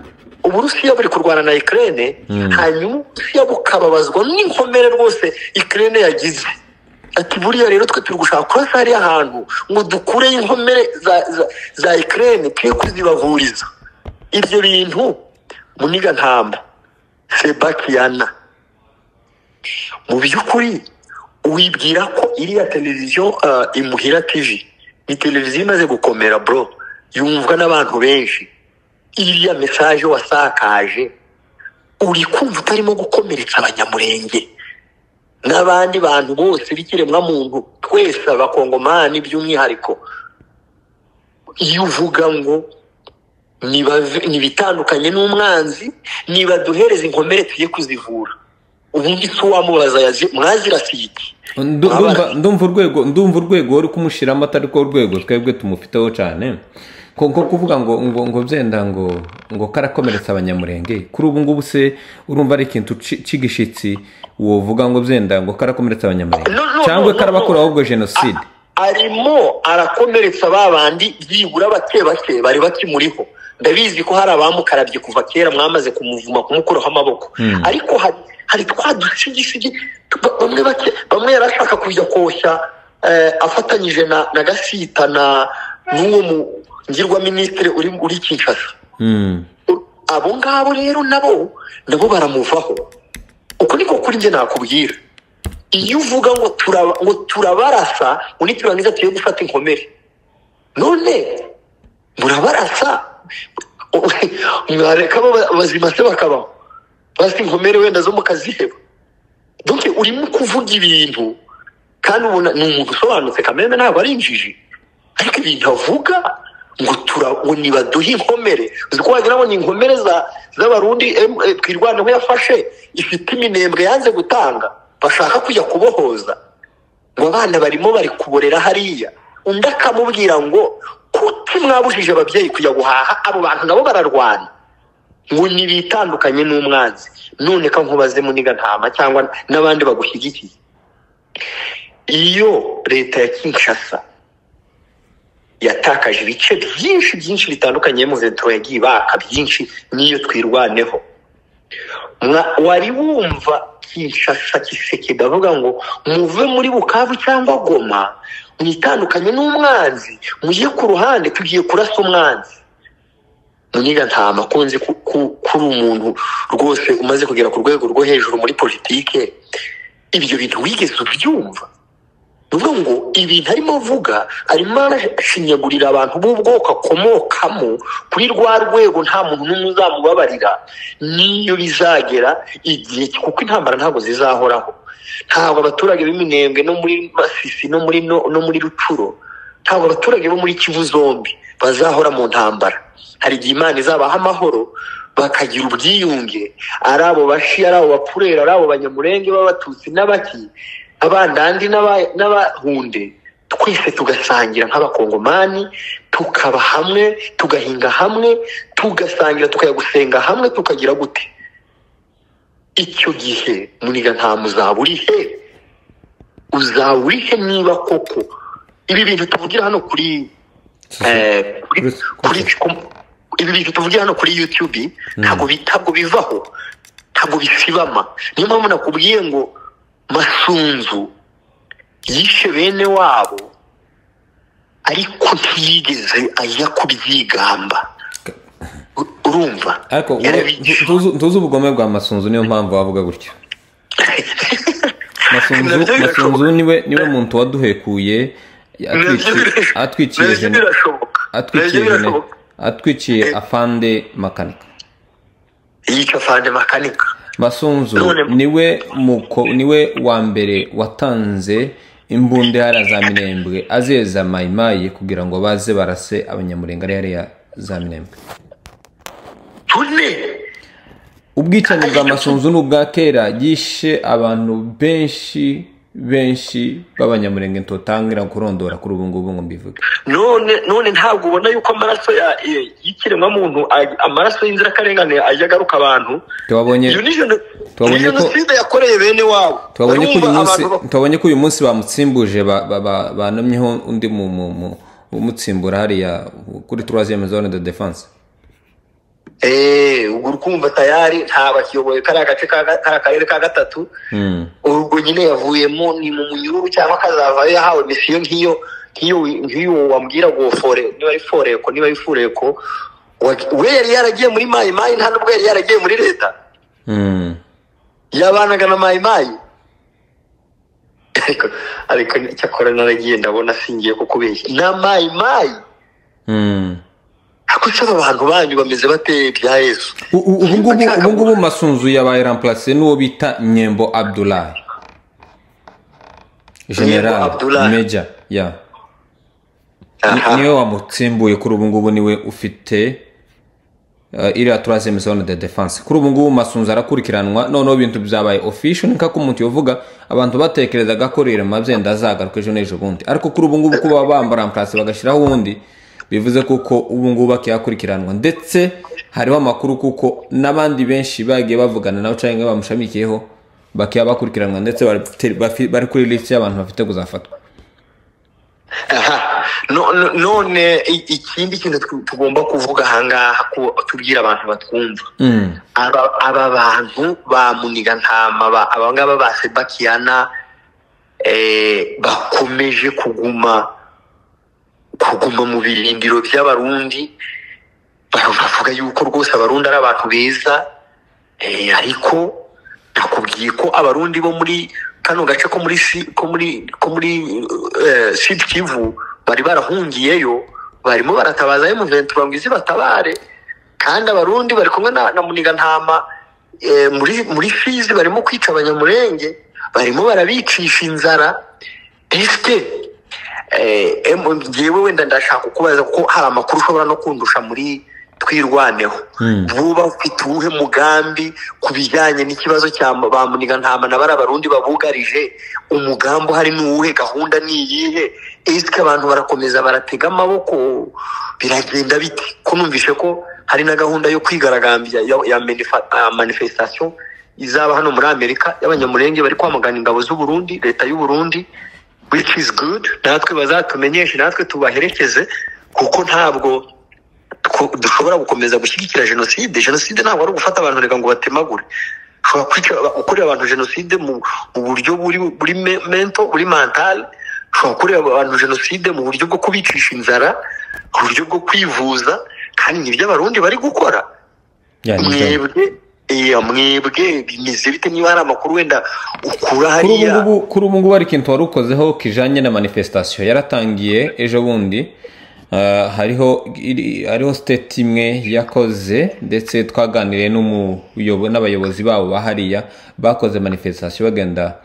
Uburusiya buri kurwana na Ukraine hanyuma Uburusiya bukababazwa n'inkomere rwose Ukraine yagize ati buriya rero twe turi gushaka ko hari ahantu ngo dukure inkomere za Ukraine twe kuzibavuriza ibyo bintu Muniga Ntama Sebastiana mu by'ukuri wibwira ko iriya televiziyo Imuhira TV ni televiziyo imaze gukomera bro yumvwa n'abantu benshi iriya message wasakaje uri kumva utarimo gukomeretsa abanyamurenge n'abandi bantu bose bikiremwa muntu twese abakongomani by'umwihariko iyo uvuga ngo nibitandukanye n'umwanzi nibaduhereza inkomere tuye kuzivura ubundi se wamubaza mwazirasiki ndumva urwego uri kumushiramo atari ko urwego twebwe tumufiteho cyane ko kuvuga ngo byenda ngo karakomeretsa abanyamurenge kuri ubu ngubu se urumva ari ikintu c'igishitsi wovuga ngo byenda ngo karakomeretsa abanyamurenge cyangwa karabakora ahubwo genocide arimo arakomeretsa babandi byibura bake bari bakimuriho ndabizi ko hari abamukarabye kuva kera mwamaze kumuvuma kumukuraho amaboko ariko hari twadusigisigi bamwe yarashaka kujya koshya afatanyije na Gasita n'uwo ngirwa ministre uri Kinshasa abo ngabo rero nabo baramuvaho uko niko kuri nge nakubwira iyo uvuga ngo turabarasa ngo niturangiza tuye gufata inkomere none murabarasa mwareka bazima se bakabaho basi inkomere wenda zo mukaziheba donc urimo kuvuga ibintu kandi ubona ni umuntu usobanutse kameme ntabwo ari injiji ariko ibintu avuga ngo nibaduhe inkomere uzi ko wagira ngo ni inkomere z'abarundi twirwanaho yafashe ifite iminembwe yanze gutanga bashaka kujya kubohoza ngo abana barimo bari kuborera hariya undi akamubwira ngo kuki mwabujije ababyeyi kujya guhaha abo bantu nabo bararwana ngo nibitandukanye n'umwanzi none ka nkubaze Muniga Ntama cyangwa n'abandi bagushyigikiye iyo leta ya Kinshasa yatakaje ibice byinshi bitandukanye mu Vetro yagiye baka byinshi niyo twirwaneho wari wumva Kinshasa Kisekedi avuga ngo muve muri Bukavu cyangwa Goma mwitandukanye n'umwanzi mujye ku ruhande tugiye kurasa umwanzi. Muniga Ntama kunze kuri umuntu rwose umaze kugera ku rwego rwo hejuru muri politike, ibyo bintu wigeze ubyumva? Nuvuga ngo ibintu arimo avuga arimo arashinyagurira abantu b'ubwoko akomokamo kuri rwa rwego nta muntu n'umwe uzamubabarira niyo bizagera igihe, kuko intambara ntabwo zizahoraho. Ntabwo abaturage b'Iminembwe no muri Masisi no muri Rucuro, ntabwo abaturage bo muri Kivu zombi bazahora mu ntambara. Hari igihe Imana izabaha amahoro bakagira ubwiyunge, ari abo Bashi, ari abo Bapfurera, ari abo Banyamurenge b'Abatutsi n'Abaki, Abandandi n'Abahunde, twese tugasangira nk'Abakongomani, tukaba hamwe, tugahinga hamwe, tugasangira, tukajya gusenga hamwe, tukagira gute. Icyo gihe Muniga Ntama uzaba uri he niba koko ibi bintu tuvugira hano kuri ibi bintu tuvugira hano kuri YouTube ntabwo bivaho, ntabwo bisibama. Niyo mpamvu nakubwiye ngo Masunzu yishe bene wabo ariko ntiyigeze ajya kubyigamba. Urumva? Ariko ntuzi ubugome bwa Masunzu, niyo mpamvu wavuga gutyo. Masunzu niwe muntu waduhekuye, atwiciye afande makanika. Yica afande makanika. Masunzu niwe wa mbere watanze imbunde hara za Minembwe azeza Mayimayi kugira ngo baze barase Abanyamurenge ari hariya za Minembwe. Ubwicanyi bwa Masunzu n'ubwa kera yishe abantu benshi b'Abanyamurenge ntotangira kurondora kuri ubu ngubu ngo mbivuge. None ntabwo ubona yuko amaraso y'ikiremwa muntu, amaraso y'inzirakarengane ajya agaruka abantu. Twabonye ko jenoside yakoreye bene wabo. Twabonye ko uyu munsi bamutsimbuje banomyeho undi mu mutsimbura hariya kuri 3e zone de défense. Ubwo urukumva tayari ntabakiyoboye kari agace karere ka gatatu. Ubwo nyine yavuyemo ni mu munyururu cyangwa kazavayo yahawe misiyo nk'iyo wambwira ngo niba ari foreko niba ari fureko we yari yaragiye muri Mayimayi, nta nubwo yari yaragiye muri leta. Yabanaga na Mayimayi ariko cyakora naragiye ndabona singiye kukubeshya na Mayimayi. Akuca abantu banyu bameze bate bya Yesu. Ubu ngubu Masunzu yabaye remplacer n'uwo bita Nyembo Abdullahi, General Major niwe wamutsimbuye kuri ubu ngubu, niwe ufite iriya 3e zone de défense. Kuri ubu ngubu Masunzu arakurikiranwa, noneho ibintu byabaye official nka ko umuntu yovuga abantu batekerezaga ko rero mabyenda azagaruka ejo n'ejo bundi, ariko kuri ubu ngubu kuba bambara remplacer bagashiraho undi bivuze kuko ubu ngubu bakiyakurikiranwa, ndetse hariho amakuru kuko n'abandi benshi bagiye bavugana nawe cyangwa bamushamikiyeho bakiyabakurikiranwa, ndetse bari kuri list y'abantu bafite kuzafatwa. None ikindi kintu tugomba kuvuga ahangaha ko tubwira abantu batwumva, aba bantu ba Muniga Ntama abangaba ba Sebakiana bakomeje kuguma mu birindiro by'Abarundi. Bavuga yuko rwose Abarundi ari abantu beza, ariko nakubwiye ko Abarundi bo muri kano gace ko muri Sud Kivu bari barahungiyeyo, barimo baratabaza M23 ngo izi batabare, kandi Abarundi bari kumwe na Muniga Ntama muri Fizi barimo kwica Abanyamurenge, barimo barabicisha inzara. Ngewe wenda ndashaka kubaza ko hari amakuru ushobora no kundusha muri Twirwaneho. Buba ufite uwuhe mugambi ku bijyanye n'ikibazo cya ba Muniga Ntama na Abarundi babugarije? Umugambi hari n'uwuhe, gahunda ni iyihe? Ese abantu barakomeza baratega amaboko, biragenda bite? Ko numvishe ko hari na gahunda yo kwigaragambya ya manifestation izaba hano muri Amerika y'Abanyamurenge bari kwamagana ingabo z'u Burundi, leta y'u Burundi, which is good. Natwe bazatumenyeshe, natwe tubaherekeze, kuko ntabwo dushobora gukomeza gushyigikira jenoside ntabwo ari ugufata abantu reka ngo batemagure. Ushobora gukorera abantu jenoside mu buryo buri mental, buri mental, ushobora gukorera abantu jenoside mu buryo bwo kubicisha inzara, mu buryo bwo kwivuza, kandi nibyo abarundi bari gukora. Mwebwe bimeze bite niba hari amakuru wenda ukura hariya? Kuri ubu ngubu hari ikintu wari ukozeho kijanye na manifestation yaratangiye ejo bundi. Hariho state imwe yakoze, ndetse twaganiriye n'abayobozi babo bahariya bakoze manifestation bagenda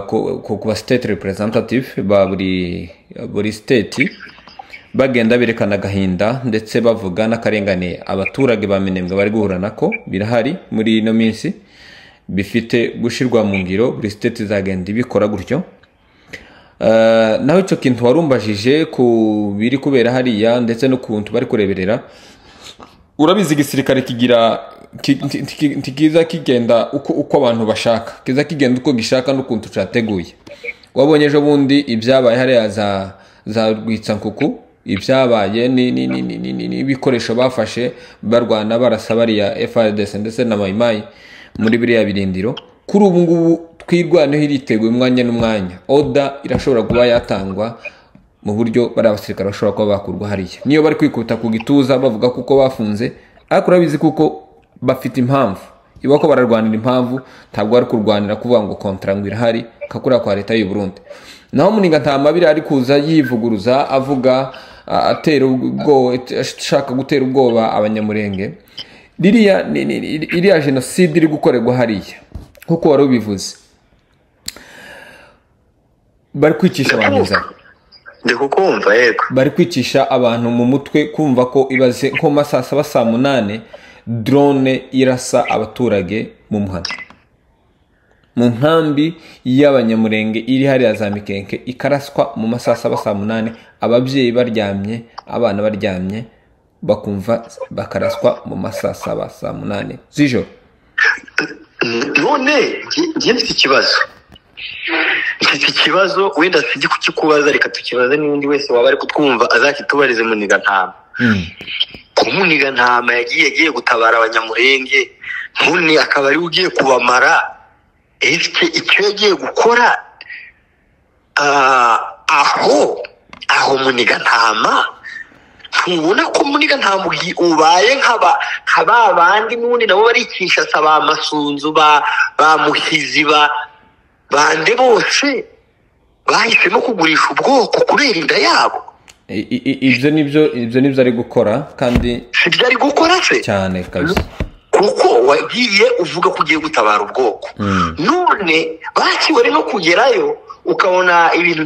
ku state representative ba buri state, bagenda berekana agahinda ndetse bavuga n'akarengane abaturage ba Minembwe bari guhura nako birahari muri ino minsi, bifite gushirwa mu ngiro. Buri state zagenda ibikora gutyo. Naho icyo kintu warumbajije ku biri kubera hariya ndetse no kuntu bari kureberera, urabizi igisirikare kiza kigenda uko abantu bashaka, kiza kigenda uko gishaka n'ukuntu cyateguye. Wabonye ejo bundi ibyabaye hariya za Rwitsankuku, ibyabaye n'ibikoresho bafashe barwana barasa bariya FARDC ndetse na Mayimayi muri biriya birindiro. Kuri ubu ngubu twirwaneho iriteguye umwanya n'umwanya, oda irashobora kuba yatangwa mu buryo bari abasirikare bashobora kuba bakurwa hariya. Niyo bari kwikuta ku gituza bavuga kuko bafunze, ariko urabizi kuko bafite impamvu, iba ko bararwanira impamvu, ntabwo bari kurwanira kuvuga ngo kontra ngo irahari kakura kwa leta y'u Burundi. Naho Muniga Ntamabira ari kuza yivuguruza avuga atera ubwoba, ashaka gutera ubwoba abanyamurenge. Iriya jenoside iri gukorerwa hariya kuko wari ubivuze, bari kwicisha abantu inzara, ndikukumva yego, bari kwicisha abantu mu mutwe, kumva ko ibaze nko masaa 7 saa 8 drone irasa abaturage mu muhanda, mu nkambi y'abanyamurenge iri hariya za Mikenke, ikaraswa mu masaa 7 saa 8, ababyeyi baryamye, abana baryamye, bakumva bakaraswa mu masaa 7 saa 8 z'ijoro. None ngiye mfite ikibazo wenda sijye kukikubaza, reka tukibaze n'undi wese waba ari kutwumva azakitubarize. Muniga Ntama ko Muniga Ntama yagiye gutabara abanyamurenge, none akaba ari ugiye kubamara. Icyo yagiye gukora aho Muniga Ntama, ntubona ko Muniga Ntama ubaye nk'aba bandi n'ubundi nabo barikisha ba Masunzu ba Muhizi bande bose bahisemo kugurisha ubwoko kubera inda yabo? Ibyo nibyo ari gukora, kandi sibyo ari gukora se cyane kabisa, kuko wagiye uvuga ko ugiye gutabara ubwoko. None bakiwe no kugerayo ukabona ibintu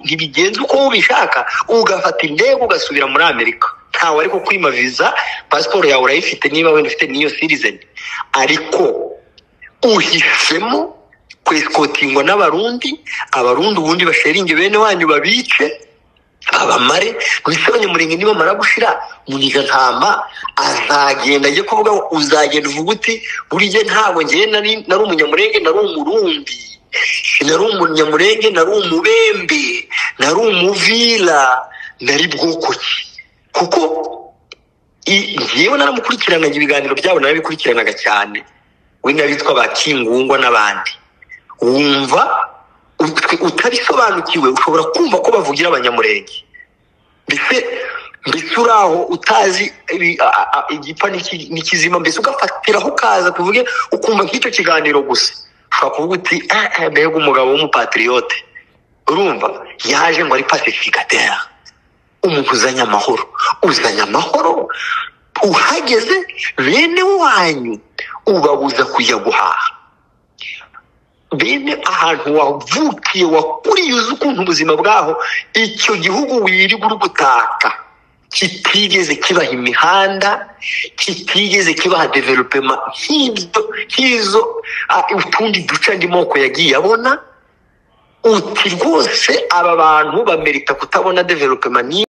ntibigenze uko ubishaka, ugafata indege ugasubira muri Amerika. Ntawe ariko kwima visa, pasiporo yawe urayifite niba wenda ufite niyo citizen, ariko uhisemo kwesikotingwa n'abarundi. Abarundi ubundi basheringe bene wanyu babice abamare. Mwese abanyamurenge nibamara gushira, Muniga Ntama azagenda ajye kuvuga ngo uzagenda uvuga uti buriye ntabwo ngiye nari umunyamurenge, nari umurundi, nari umunyamurenge, nari umubembe, nari umuvira, nari bwoko ki. Kuko ngewe naramukurikiranaga ibiganiro byabo, narabikurikiranaga cyane, we n'abitwa ba Kingungwa n'abandi. Wumva utabisobanukiwe ushobora kumva ko bavugira abanyamurenge, mbese uraho utazi igipfa n'ikizima, mbese ugafatiraho ukaza tuvuge ukumva nk'icyo kiganiro gusa, ushobora kuvuga uti mbega umugabo w'umupatriyote, urumva yaje ngo ari pacificateur, umuntu uzanye amahoro. Uhageze bene wanyu ubabuza kujya guhaha, bene ahantu wavukiye wakuriye uzi ukuntu ubuzima bwaho icyo gihugu wirirwa uri gutaka kitigeze kibaha imihanda, kitigeze kibaha development nk'izo utundi duce andi moko yagiye abona. Uti rwose aba bantu bamerita kutabona development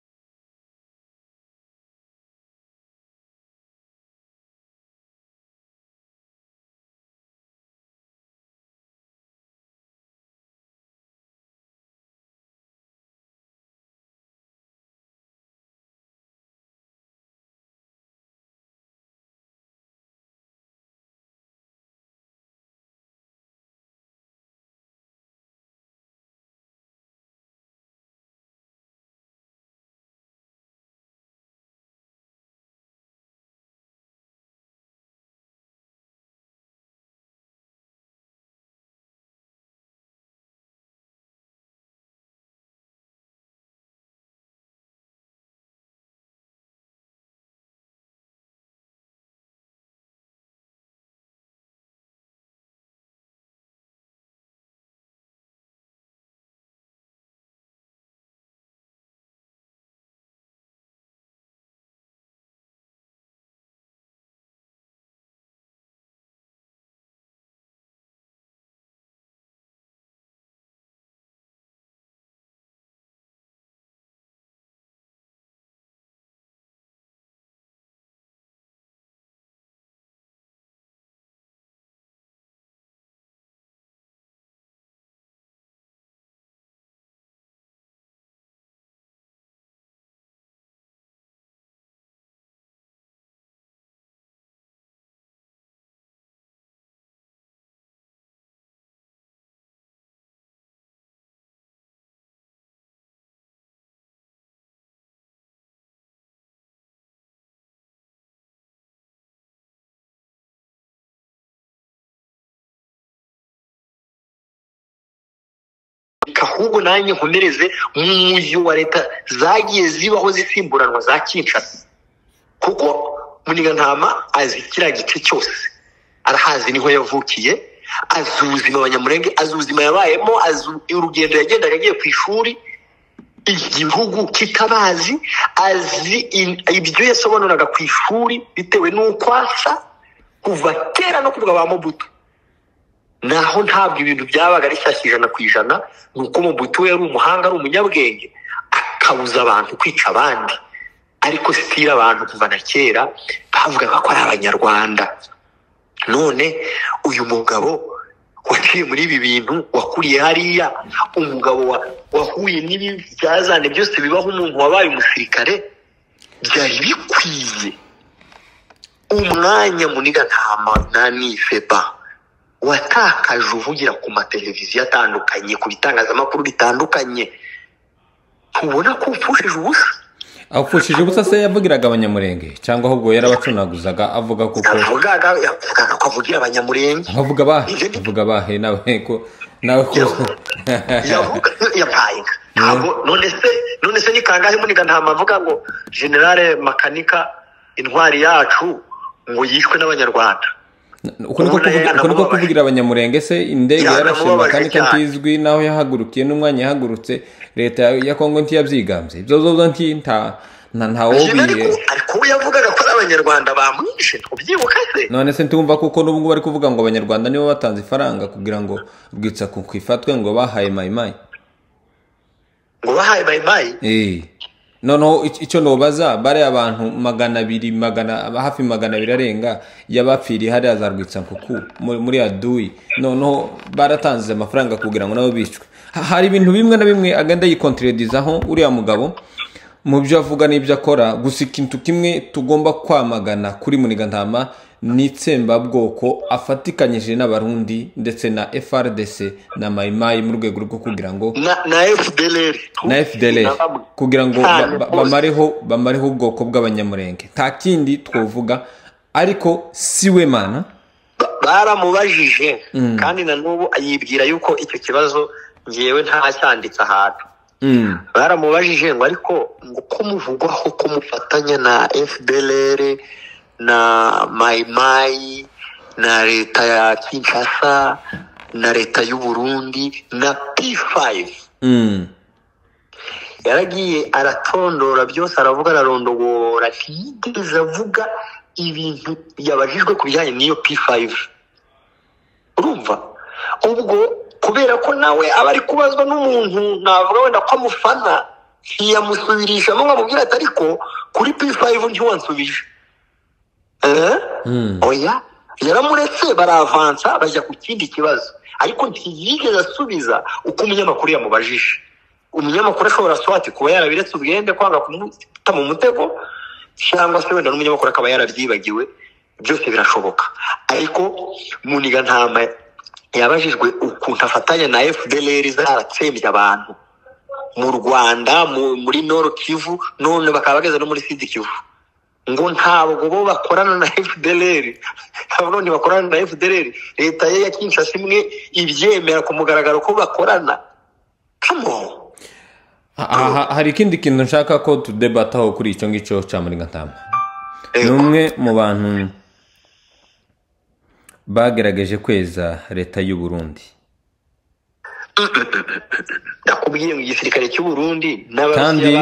reka ahubwo nanjye nkomereze mu mujyi wa leta zagiye zibaho zisimburanwa za Kinshasa, kuko Munigantama azi kiriya gice cyose, arahazi niho yavukiye, azi ubuzima Abanyamulenge, azi ubuzima yabayemo, azi urugendo yagendaga agiye ku ishuri, igihugu kitabazi, azi ibyo yasobanuraga ku ishuri bitewe n'uko asa kuva kera no kuvuga ba Mobutu. Naho ntabwo ibintu byabaga ari shyashya 100%, nuko Mobutu yari umuhanga, ari umunyabwenge, akabuza abantu kwica abandi. Ariko sitira abantu kuva na kera bavugaga ko ari Abanyarwanda. None uyu mugabo waciye muri ibi bintu, wakuriye hariya, umugabo wahuye n'ibi byazane byose bibaho umuntu wabaye umusirikare, byari bikwiye umwanya Munigantama nanifeba watakaje uvugira ku mateleviziyo atandukanye, ku bitangazamakuru bitandukanye. Tubona ko upfushije ubusa. Apfushije ubusa se yavugiraga Abanyamulenge cyangwa ahubwo yarabacunaguzaga avuga kuko yavugaga ko avugira Abanyamulenge, avuga bahe nawe ko yabaye ntabwo. None se ni kangahe Munigantama avuga ngo General Makanika intwari yacu ngo yishwe n'Abanyarwanda? uko niko kuvugira Abanyamulenge se indege yarashe Makanika ntizwi naho yahagurukiye n'umwanya yahagurutse leta ya Kongo ntiyabyigambye ibyo zo nta wobiye, ariko yavugaga ko Abanyarwanda bamwishe ubyibuka se. none se ntumva kuko n'ubwo bari kuvuga ngo Abanyarwanda nibo batanze ifaranga kugira ngo Rwitsa kwifatwe ngo bahaye mayimayi, ngo bahaye mayimayi. noneho icyo nobaza bare abantu 200 hafi 200 arenga yabapfiriye hariya za Rwitsa nkuku muri Aduyi, noneho baratanze amafaranga kugira ngo nabo bicwe. Hari ibintu bimwe na bimwe agenda yikontredizaho uriya mugabo mu byo avuga n'ibyo akora. Gusa ikintu kimwe tugomba kwamagana kuri Munigantama ni itsembabwoko afatikanyije n'Abarundi ndetse na FRDC na Mayimayi mu rwego rwo kugira ngo na FDLR kugira ngo bamareho ubwoko bw'Abanyamulenge. Nta kindi twovuga, ariko siwe mana baramubajije kandi na n'ubu ayibwira yuko icyo kibazo ngewe ntacyanditse ahantu. Baramubajije ngo ariko ngo ko muvugwaho ko mufatanya na FDLR na Mayimayi na leta ya Kinshasa na leta y'u Burundi na P5, yaragiye aratondora byose, aravuga ararondogora, ntiyigeze avuga ibintu yabajijwe ku bijyanye n'iyo P5. Urumva ubwo kubera ko nawe aba ari kubazwa n'umuntu navuga wenda ko amufana, ntiyamusubirishamo ngo amubwire ati ariko kuri P5 ntiwansubije. Oya, yaramuretse baravansa bajya ku kindi kibazo, ariko ntiyigeze asubiza uko umunyamakuru yamubajije. Umunyamakuru ashobora swati kuba yarabiretse ubwende kwanga kumuta mu mutego, cyangwa se wenda n'umunyamakuru akaba yarabyibagiwe, byose birashoboka. Ariko Munigantama yabajijwe ukuntu afatanya na FDLR zaratsembye abantu mu Rwanda, muri Nord Kivu, none bakaba bageze no muri Sud Kivu, ngo ntabwo bo bakorana na FDLR. None bakorana na FDLR, leta ya Kinshasa imwe ibyemera ku mugaragaro ko bakorana. Come on. Hari ikindi kintu nshaka ko tudebataho kuri icyo ngicyo cya Munigantama. Numwe mu bantu bagerageje kweza leta y'u Burundi. Nakubwiye mu gisirikare cy'u Burundi kandi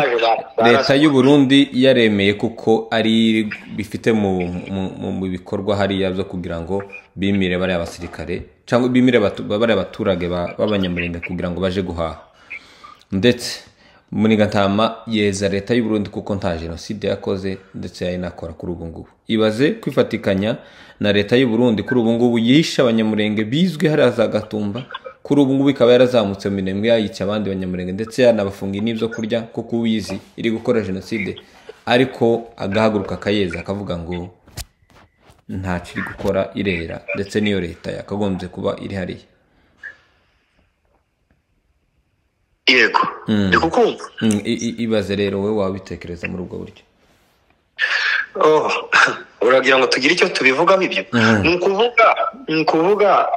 leta y'u Burundi yaremeye kuko ari bifite mu bikorwa hariya byo kugira ngo bimire bari abasirikare cyangwa bimire bari abaturage b'Abanyamulenge kugira ngo baje guhaha. Ndetse Munigantama yeza leta y'u Burundi kuko nta genocide yakoze ndetse yayinakora kuri ubu ngubu. Ibaze kwifatikanya na leta y'u Burundi kuri ubu ngubu yisha Abanyamulenge bizwi hariya za Gatumba, kuri ubu ngubu ikaba yarazamutse mu minembwe yayica abandi Banyamulenge ndetse yanabafungiye n'ibyo kurya kuko uwizi iri gukora genocide, ariko agahaguruka akayeza akavuga ngo nta kiri gukora irera, ndetse niyo leta yakagombye kuba iri hariya. Yego, ndikukumva. Ibaze rero wowe wabitekereza muri ubwo buryo. Uragira ngo tugire icyo tubivugaho ibyo? Ni ukuvuga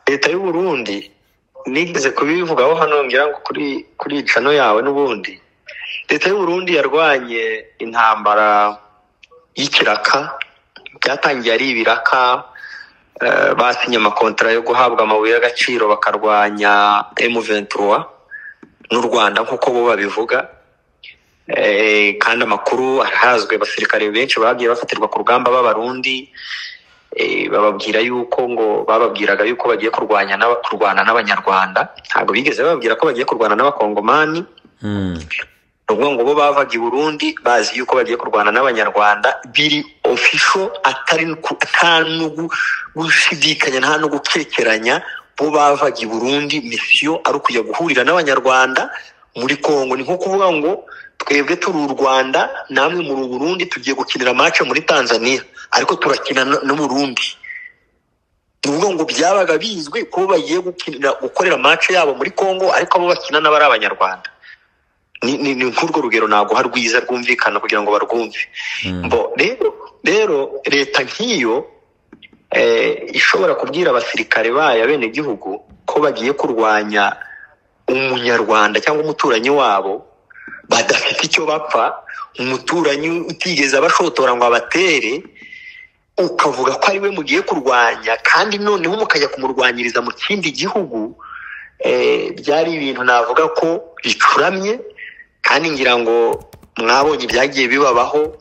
leta y'u Burundi nigeze kubivugaho hano ngira ngo kuri cano yawe n'ubundi leta y'u Burundi yarwanye intambara y'ikiraka byatangiye ari ibiraka basinye amakontara yo guhabwa amabuye y'agaciro bakarwanya M23 n'u Rwanda nk'uko bo babivuga kandi amakuru arahazwe abasirikare benshi bagiye bafatirwa ku rugamba b'abarundi bababwira yuko ngo bababwiraga yuko bagiye kurwana n'abanyarwanda ntabwo bigeze bababwira ko bagiye kurwana n'abakongomani ubwo ngo bo bavaga i Burundi bazi yuko bagiye kurwana n'abanyarwanda biri official atari gushidikanya nta no gukekeranya bo bavaga i Burundi mission ari kujya guhurira n'abanyarwanda muri Kongo. Ni nko kuvuga ngo twebwe turi u Rwanda namwe muri Burundi tugiye gukinira match muri Tanzania ariko turakina no mu Burundi. Nubwo ngo byabaga bizwe ko bagiye gukorera match yabo muri Kongo ariko abo bakina n'abari abanyarwanda. Ni nkurwo rugero nago harwiza rwumvikana kugira ngo barwumve. Rero leta nk'iyo ishobora kubwira abasirikare bayo bene gihugu ko bagiye kurwanya umunyarwanda cyangwa umuturanyi wabo badafite icyo bapfa, umuturanyi utigeze abashotora ngo abatere, ukavuga ko ari we mugiye kurwanya kandi noneho mukajya kumurwanyiriza mu kindi gihugu, byari ibintu navuga ko bicuramye kandi ngira ngo mwabonye byagiye bibabaho.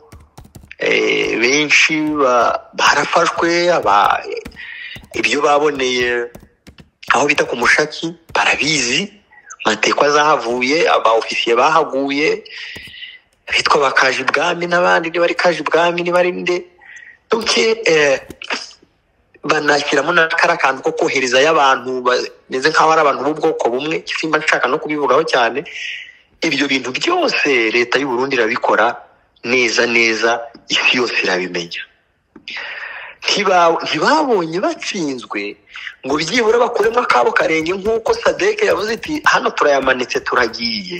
Benshi barafashwe, ibyo baboneye aho bita ku Mushaki barabizi, amatekwa zahavuye, aba ofisiye bahaguye bitwa bakaje ibwami n'abandi bari kaje ibwami bari nde banashyiramo n'akarakantu ko kohereza y'abantu bameze nk'aho ari abantu b'ubwoko bumwe. Simba nshaka no kubivugaho cyane. Ibyo bintu byose leta y'u Burundi irabikora neza, isi yose irabimenya. Ntibabonye batsinzwe ngo byibura bakuremo akabo karenge nk'uko Sadek yavuze iti hano turayamanitse turagiye,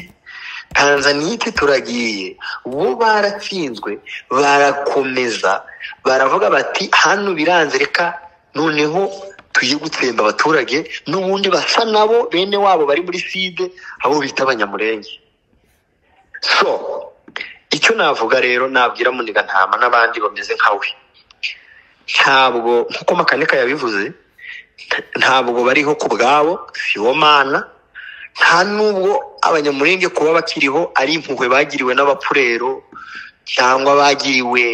Tanzania iti turagiye. Bo baratsinzwe barakomeza baravuga bati hano biranze, reka noneho tugiye gutsemba abaturage n'ubundi basa nabo bene wabo bari muri side abo bita abanyamurenge. So icyo navuga rero nabwira Muniga Ntama n'abandi bameze nkawe, ntabwo nkuko Makanika yabivuze, ntabwo bariho ku bwabo, si wo mana. Nta nubwo abanyamurenge kuba bakiriho ari impuhwe bagiriwe n'abapurero cyangwa bagiriwe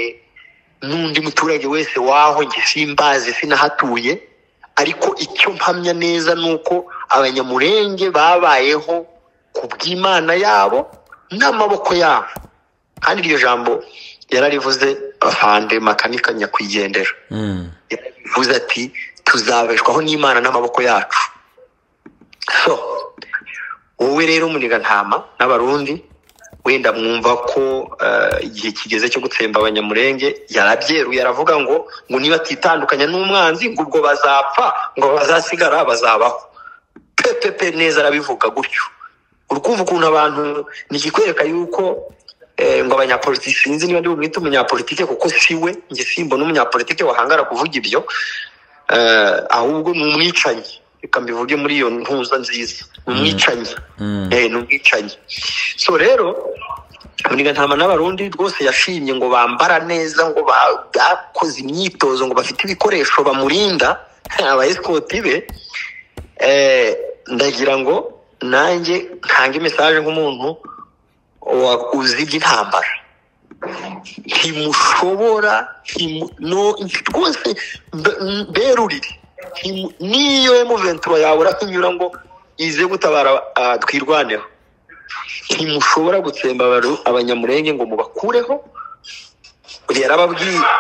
n'undi muturage wese waho nge simbazi sinahatuye, ariko icyo mpamya neza nuko abanyamurenge babayeho ku bw'Imana yabo n'amaboko yabo. Kandi iryo jambo yararivuze afande Makanika nyakwigendera, yarabivuze ati tuzabeshwaho n'Imana n'amaboko yacu. So wowe rero Muniga Ntama n'abarundi wenda mwumva ko igihe kigeze cyo gutsemba abanyamurenge, yarabyeruye aravuga ngo niba titandukanya n'umwanzi ngo ubwo bazapfa, ngo bazasigara bazabaho. Pepe neza arabivuga gutyo. Urukumva ukuntu abantu nikikwereka yuko ngo abanyapolitiki, sinzi niba ndi bumwite umunyapolitike kuko siwe, nge simbona umunyapolitike wahangara kuvuga ibyo, ahubwo ni umwicanyi. Reka mbivuge muri iyo ntuza nziza, umwicanyi. Ni umwicanyi. So rero Muniga Ntama n'abarundi rwose yashimye ngo bambara neza, ngo bakoze imyitozo, ngo bafite ibikoresho bamurinda aba escort be. Ndagira ngo nanjye ntange message nk'umuntu uzi iby'intambara. Ntimushobora rwose berurire niyo M23 yabura kunyura ngo ize gutabara twirwaneho, ntimushobora gutsemba abanyamurenge ngo mubakureho.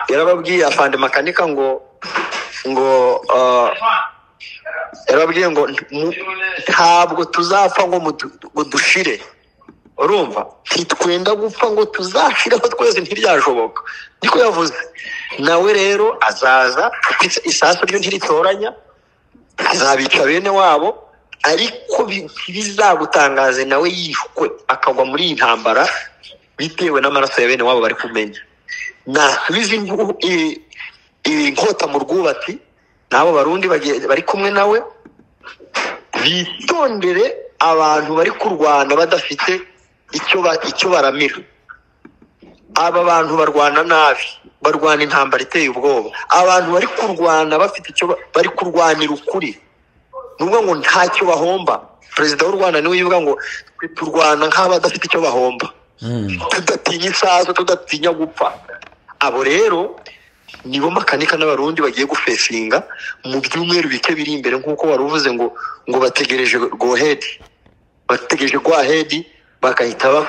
Yarababwiye afande Makanika ngo yarababwiye ngo ntabwo tuzapfa ngo dushire. Urumva, ntitwenda gupfa ngo tuzashiraho twese, ntiryashoboka. Niko yavuze. Nawe rero azaza, isasu ryo ntiritoranya, azabica bene wabo, ariko bizagutangaze nawe yishwe akagwa muri iyi ntambara bitewe n'amaraso ya bene wabo bari kumenya. Nasubiza inkota mu rwubati n'abo barundi bari kumwe nawe, bitondere abantu bari kurwana badafite icyo baramira. Aba bantu barwana nabi, barwana intambara iteye ubwoba. Abantu bari kurwana bafite icyo bari kurwanira ukuri, nubwo ngo ntacyo bahomba. Perezida w'u Rwanda niwe yivuga ngo turwana nk'abadafite icyo bahomba, tudatinya isazo, tudatinya gupfa. Abo rero nibo makanika n'abarundi bagiye gufesinga mu byumweru bike biri imbere, nk'uko wari uvuze ngo bategereje go ahead, bategereje go ahead, bakahita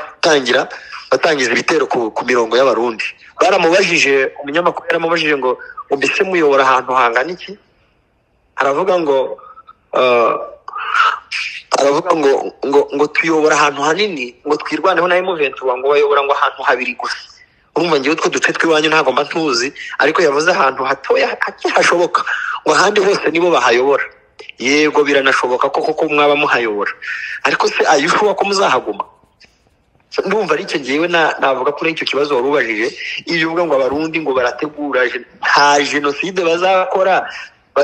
batangiza ibitero ku mirongo y'abarundi. Baramubajije, umunyamakuru yaramubajije ngo mbese muyobora ahantu hangana iki? Aravuga ngo tuyobora ahantu hanini, ngo twirwaneho na M23, ngo bayobora ngo ahantu habiri gusa. Urumva ngewe utwo duce tw'iwanyu ntabwo mba ntuzi, ariko yavuze ahantu hatoya hake hashoboka, ngo ahandi hose nibo bahayobora. Yego biranashoboka koko mwaba muhayobora, ariko se ayushuwa ko muzahaguma? Ndumva ari cyo ngewe navuga kuri icyo kibazo warubajije. Iyo uvuga ngo abarundi ngo barategura nta genocide bazakora,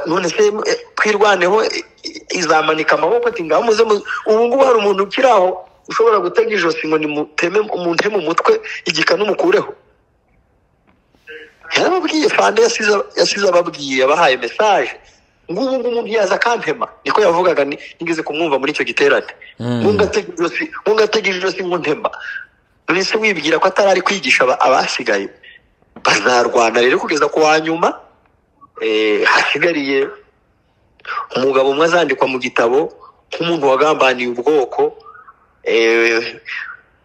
none se twirwaneho izamanika amaboko ati ngaho muze. Ubu ngubu hari umuntu ukiraho ushobora gutega ijosi ngo nimuteme umuntu mu mutwe igikanu mukureho. Yarababwiye, Fande yasize ababwiye, abahaye message ngo ubu umuntu yaza akantema, niko yavugaga. Nigeze kumwumva muri icyo giterane, ngatega ijosi ngo ntema. None se wibwira ko atari kwigisha abasigaye? Bazarwana rero kugeza ku wanyuma. Hasigariye umugabo umwe azandikwa mu gitabo nk'umuntu wagambaniye ubwoko,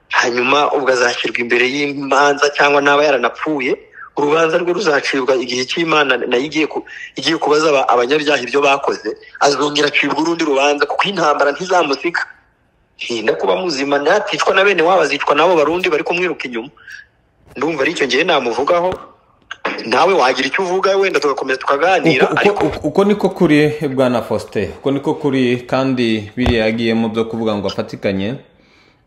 hanyuma ubwo azashyirwa imbere y'imanza, cyangwa naba yaranapfuye, urubanza rwe ruzacibwa igihe cy'Imana nayo igiye kubaza abanyabyaha ibyo bakoze. Azongera acibwa urundi rubanza, kuko intambara ntizamusika. Hinda kuba muzima, naticwa na bene wabo, azicwa nabo barundi bari kumwiruka inyuma. Ndumva ari cyo ngiye namuvugaho. Nawe wagira icyo uvuga, wenda tugakomeza tukaganira. Uko niko kuri Bwana Faustin, uko niko kuri, kandi biriya yagiyemo byo kuvuga ngo afatikanye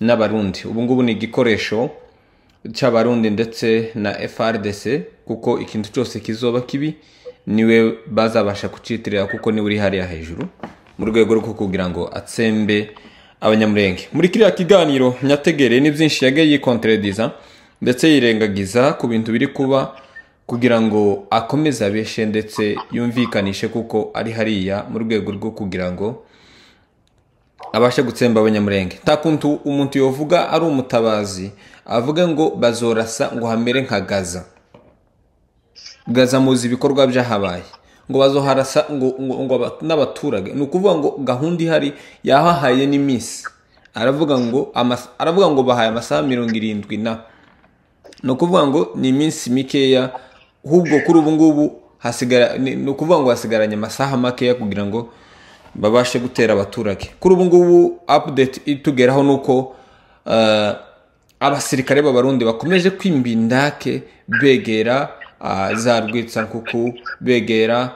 n'abarundi. Ubu ngubu ni igikoresho cy'abarundi ndetse na FRDC, kuko ikintu cyose kizoba kibi niwe bazabasha kucitirira, kuko ni uri hariya hejuru mu rwego rwo kugira ngo atsembe abanyamurenge. Muri kiriya kiganiro Nyategere ni byinshi yagiye yikontrediza ndetse yirengagiza ku bintu biri kuba, kugira ngo akomeze abeshe ndetse yumvikanishe kuko ari hariya mu rwego rwo kugira ngo abashe gutsemba abanyamurenge. Nta kuntu umuntu yovuga ari umutabazi avuga ngo bazorasa ngo hamere nka Gaza muzi ibikorwa byahabaye, ngo bazoharasa ngo n'abaturage. Ni ukuvuga ngo gahunda ihari yahahaye n'iminsi. Aravuga ngo bahaye amasaha 70 ni ukuvuga ngo ni iminsi mikeya. Ahubwo kuri ubu ngubu ni ukuvuga ngo hasigaranye amasaha makeya kugira ngo babashe gutera abaturage. Kuri ubu ngubu update itugeraho nuko abasirikare b'abarundi bakomeje kwimbindake, begera za Rwitsankuku, begera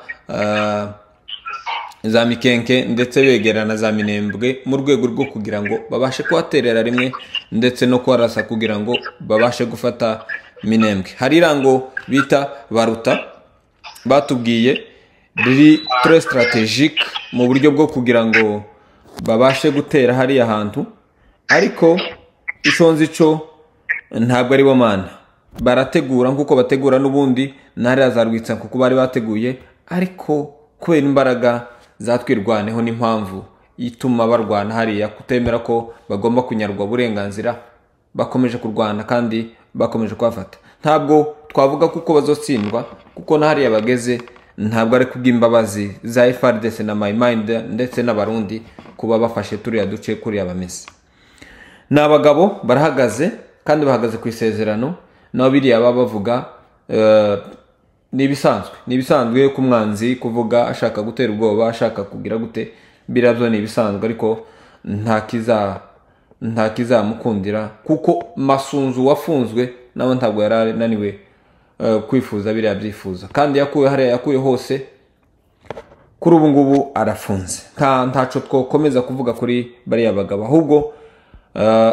za Mikenke, ndetse begera na za Minembwe, mu rwego rwo kugira ngo babashe kuhaterera rimwe ndetse no kuharasa kugira ngo babashe gufata Minembwe. Hari irango bita Baruta batubwiye riri très stratégique mu buryo bwo kugira ngo babashe gutera hariya hantu, ariko ishonzi cyo ntabwo ari bo mana. Barategura nkuko bategura n'ubundi ntari za Rwitsankuku bari bateguye, ariko kubera imbaraga zatwirwaneho n'impamvu ituma barwana hariya, kutemera ko bagomba kunyarwa uburenganzira, bakomeje kurwana kandi bakomeje kwafata. Ntabwo twavuga kuko bazotsindwa, kuko ntari bageze, ntabwo ari kubw'imbabazi za FRDC na My Mind ndetse n'abarundi kuba bafashe turiya duce kuri abamese. N'abagabo barahagaze kandi bahagaze ku isezerano, nabo biriya bavuga ni ibisanzwe ku mwanzi kuvuga ashaka gutera ubwoba, ashaka kugira gute, birabyo ni ibisanzwe, ariko nta kizamukundira, kuko Masunzu wafunzwe nawe ntabwo yarananiwe kwifuza biriya byifuza, kandi yakuye hose. Kuri ubu ngubu arafunze, ntaco twokomeza kuvuga kuri bariya bagabo. Ahubwo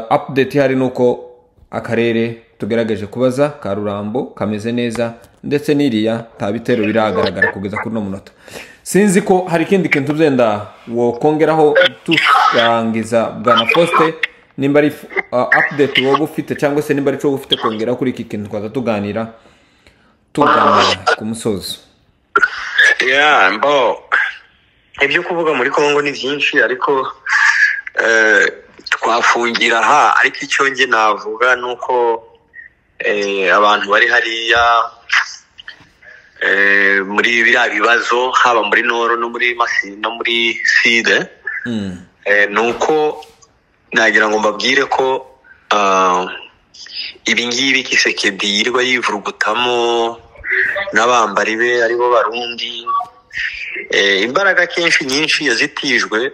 update hari nuko akarere tugerageje kubaza ka Rurambo kameze neza, ndetse n'iriya nta bitero biragaragara kugeza kuri no munota. sinzi ko hari ikindi kintu byenda wokongeraho turangiza bwana Faustin nimba ari update wowe ufite cyangwa se nimba ari cyo ufite kongera kuri iki kintu twaza tuganira ku musozo. Ibyo kuvuga muri Kongo ni byinshi ariko twafungira aha, ariko icyo nge navuga nuko abantu bari hariya muri biriya bibazo haba muri Noro no muri Masi no muri Side nuko nagira ngo mbabwire ko ibi ngibi Kisekedi yirwa yivurugutamo n'abambari be aribo Barundi, imbaraga kenshi nyinshi yazitijwe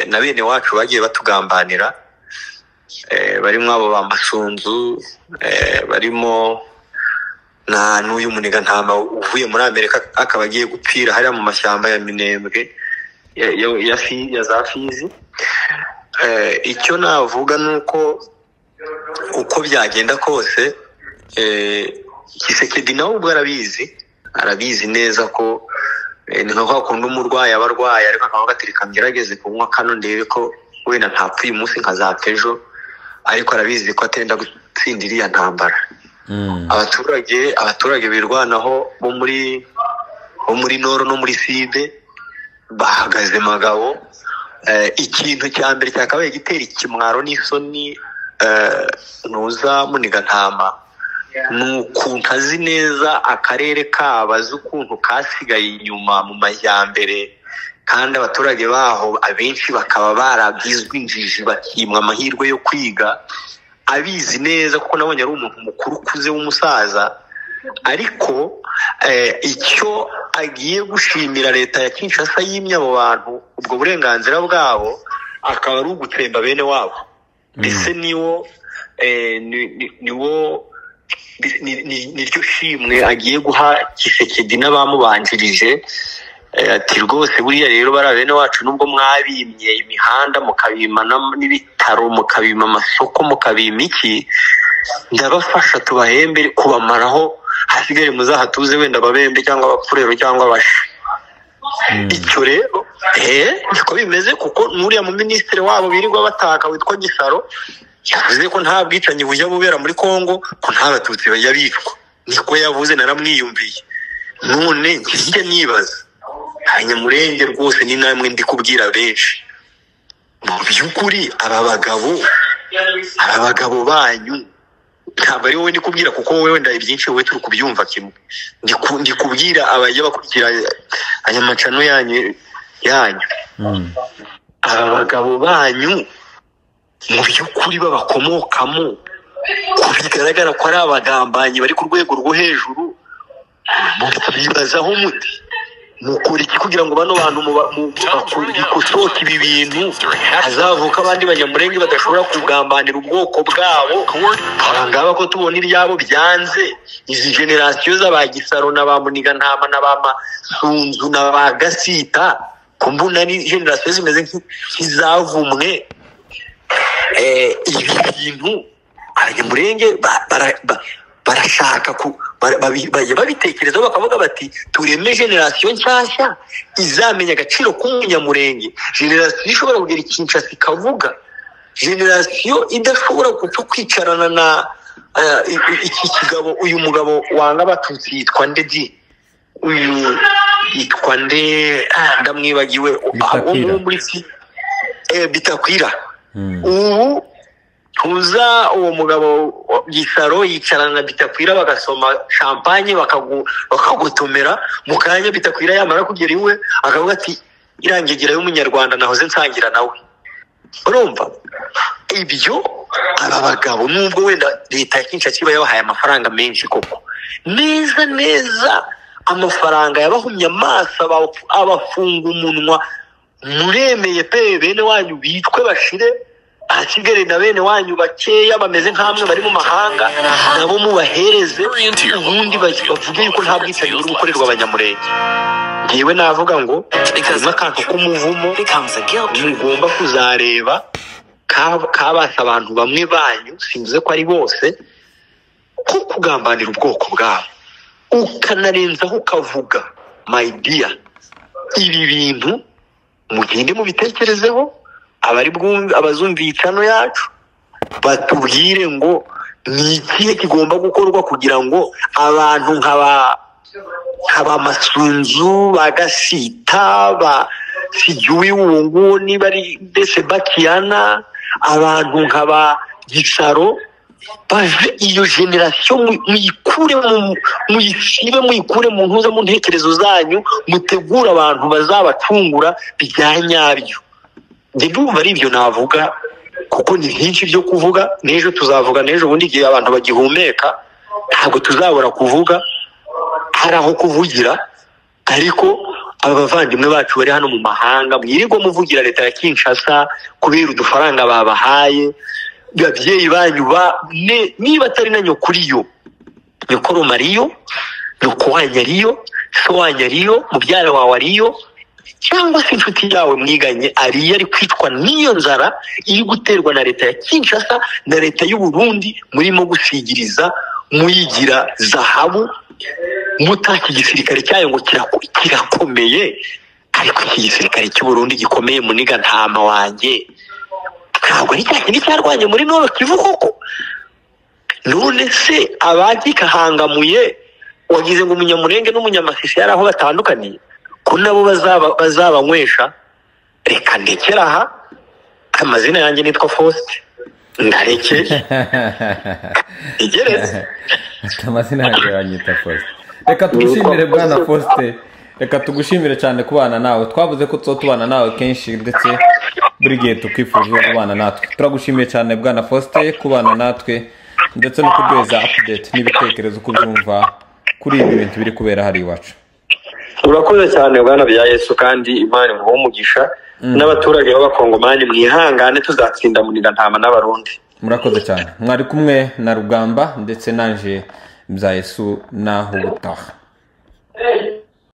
na bene wacu bagiye batugambanira, barimo abo bamasunzu, barimo na n'uyu muniga ntama uvuye muri Amerika akaba agiye gupfira hariya mu mashyamba ya Minembwe ya za Fizi. Icyo navuga nuko uko byagenda kose Kisekedi nawe ubwo arabizi neza ko ni nka kundi umurwayi abarwaye ariko akavuga ati reka ngerageze kunywa kano ndebe ko wenda ntapfuye umunsi nkazapfa ejo, ariko arabizi ko atenda gutsindira iya ntambara. Abaturage birwanaho bo muri Noro no muri Side bahagaze magabo. Ikintu cya mbere cyakabaye gitera ikimwaro n'isoni nuza muniga ntama nukuntu azi neza akarere kabaza ukuntu kasigaye inyuma mu majyambere, kandi abaturage baho abenshi bakaba baragizwe injiji bakimwa amahirwe yo kwiga, abizi neza kuko nabonye ari umuntu mukuru ukuze w'umusaza. Ariko icyo agiye gushimira leta ya Kinshasa yimye abo bantu ubwo burenganzira bwabo akaba ari ugutsemba bene wabo. Mbese niryo shimwe agiye guha Kisekedi n'abamubanjirije, ati rwose buriya rero bari bene wacu nubwo mwabimye imihanda mukabima n'ibitaro mukabima amasoko mukabima iki, ndabafasha tubahembe kubamaraho hasigare muzahatuze wenda babembe cyangwa abapfurero cyangwa abasha. Icyo rero niko bimeze, kuko nuriya mu ministre wabo birirwa bataka witwa Gisaro yavuze ko nta bwicanyi bujya bubera muri Kongo, ko nta batutsi bajya bicwa. Niko yavuze, naramwiyumviye. None njye nibaza Abanyamurenge rwose ni namwe ndi kubwira benshi, mu by'ukuri aba bagabo banyu ntabwo ari wowe ndi kubwira, kuko wowe wenda ibyinshi wowe turi kubyumva kimwe. Ndi kubwira abajya bakurikira aya macano yanyu. Aba bagabo banyu mu by'ukuri babakomokamo, bigaragara ko ari abagambanyi bari ku rwego rwo hejuru. Bibazaho muti mukora iki kugira ngo bano bantu bikosoke ibi bintu, hazavuka abandi Banyamurenge badashobora kugambanira ubwoko bwabo. Abangaba ko tubona ibyabo byanze, izi generasiyo z'abagisaro n'abamuniga ntama n'abamasunzu n'abagasita, kumbuna ni generasiyo zimeze nk'izavumwe. Ibi bintu Abanyamurenge barashaka bajya babitekerezaho bakavuga bati tureme generasiyo nshyashya izamenya agaciro k'umunyamurenge, generasiyo ishobora kugira Kinshasa ikavuga, generasiyo idashobora gupfa kwicarana na iki kigabo, uyu mugabo wanga abatutsi yitwa nde uyu yitwa nde ndamwibagiwe Bitakwira. Ubu tuza uwo mugabo Gisaro yicarana na Bitakwira bagasoma champagne bakagutomera mu kanya. Bitakwira yamara kugera iwe akavuga ati irangegera y'umunyarwanda nahoze nsangira nawe. Urumva ibyo aba bagabo nubwo wenda leta ya Kinshasa kiba yabahaye amafaranga menshi, koko neza amafaranga yabahumye amaso abafunga umunwa, muremeye pe bene wanyu bitwe bashire, hasigare na bene wanyu bakeya bameze nk'amwe bari mu mahanga nabo mubahereze, ubundi bavuge yuko nta bwicanyi buri gukorerwa Abanyamurenge. Ngewe navuga ngo harimo akantu k'umuvumo mugomba kuzareba kabasa abantu bamwe banyu, simvuze ko ari bose, ko kugambanira ubwoko bwabo ukanarenzaho ukavuga my dear ibi bintu mugende mubitekerezeho, abazumvikano yacu batubwire ngo ni ikihe kigomba gukorwa kugira ngo abantu nk'aba Masunzu, Bagasita, Sigiwe Wungu, niba ari ndetse Bakiyana, abantu nk'aba Gisaro, bave iyo generation muyikure mu ntuza mu ntekerezo zanyu, mutegura abantu bazabacungura byanyabyo. Ndumva ari ibyo navuga, kuko ni byinshi byo kuvuga. N'ejo tuzavuga, n'ejo bundi igihe abantu bagihumeka ntabwo tuzabura kuvuga, hari aho kuvugira. Ariko aba bavandimwe bacu bari hano mu mahanga, mwirirwa muvugira leta ya Kinshasa kubera udufaranga babahaye. Babyeyi banyu niba atari na nyokuriyo, nyokoro Mariyo, nyoko wanyariyo, so wanyariyo, mubyara wawe ariyo, cyangwa se inshuti yawe mwiganye ariyo, ari kwicwa n'iyo nzara iri guterwa na leta ya Kinshasa na leta y'u Burundi, murimo gusigiriza muyigira zahabu, mutaki igisirikare cyayo ngo kirakomeye. Ariko iki gisirikare cy'u Burundi gikomeye, muniga ntama wanjye, ntabwo ari cya kindi cyarwanye muri Nord Kivu koko. None se abagikahangamuye wagize ngo umunyamurenge n'umunyamasisi yari aho batandukaniye, ko nabo bazabanywesha? Reka ndekera aha. Amazina yanjye nitwa Faustin, ndarekeye igeretse. Amazina yanjye yanyita Faustin. Reka tugushimire bwana Faustin, reka tugushimire cyane kubana nawe. Twavuze ko tubana nawe kenshi, ndetse buri gihe tukifuza kubana natwe. Turagushimiye cyane bwana Faustin kubana natwe, ndetse no kuduheza update n'ibitekerezo uko byumva kuri ibi bintu biri kubera hari iwacu. Urakoze cyane bwana bya Yesu, kandi Imana imuhe umugisha. N'abaturage b'abakongomani mwihangane, tuzatsinda muniga ntama n'abarundi. Murakoze cyane. Mwari kumwe na Rugamba ndetse nanje bya Yesu naho ubutaha.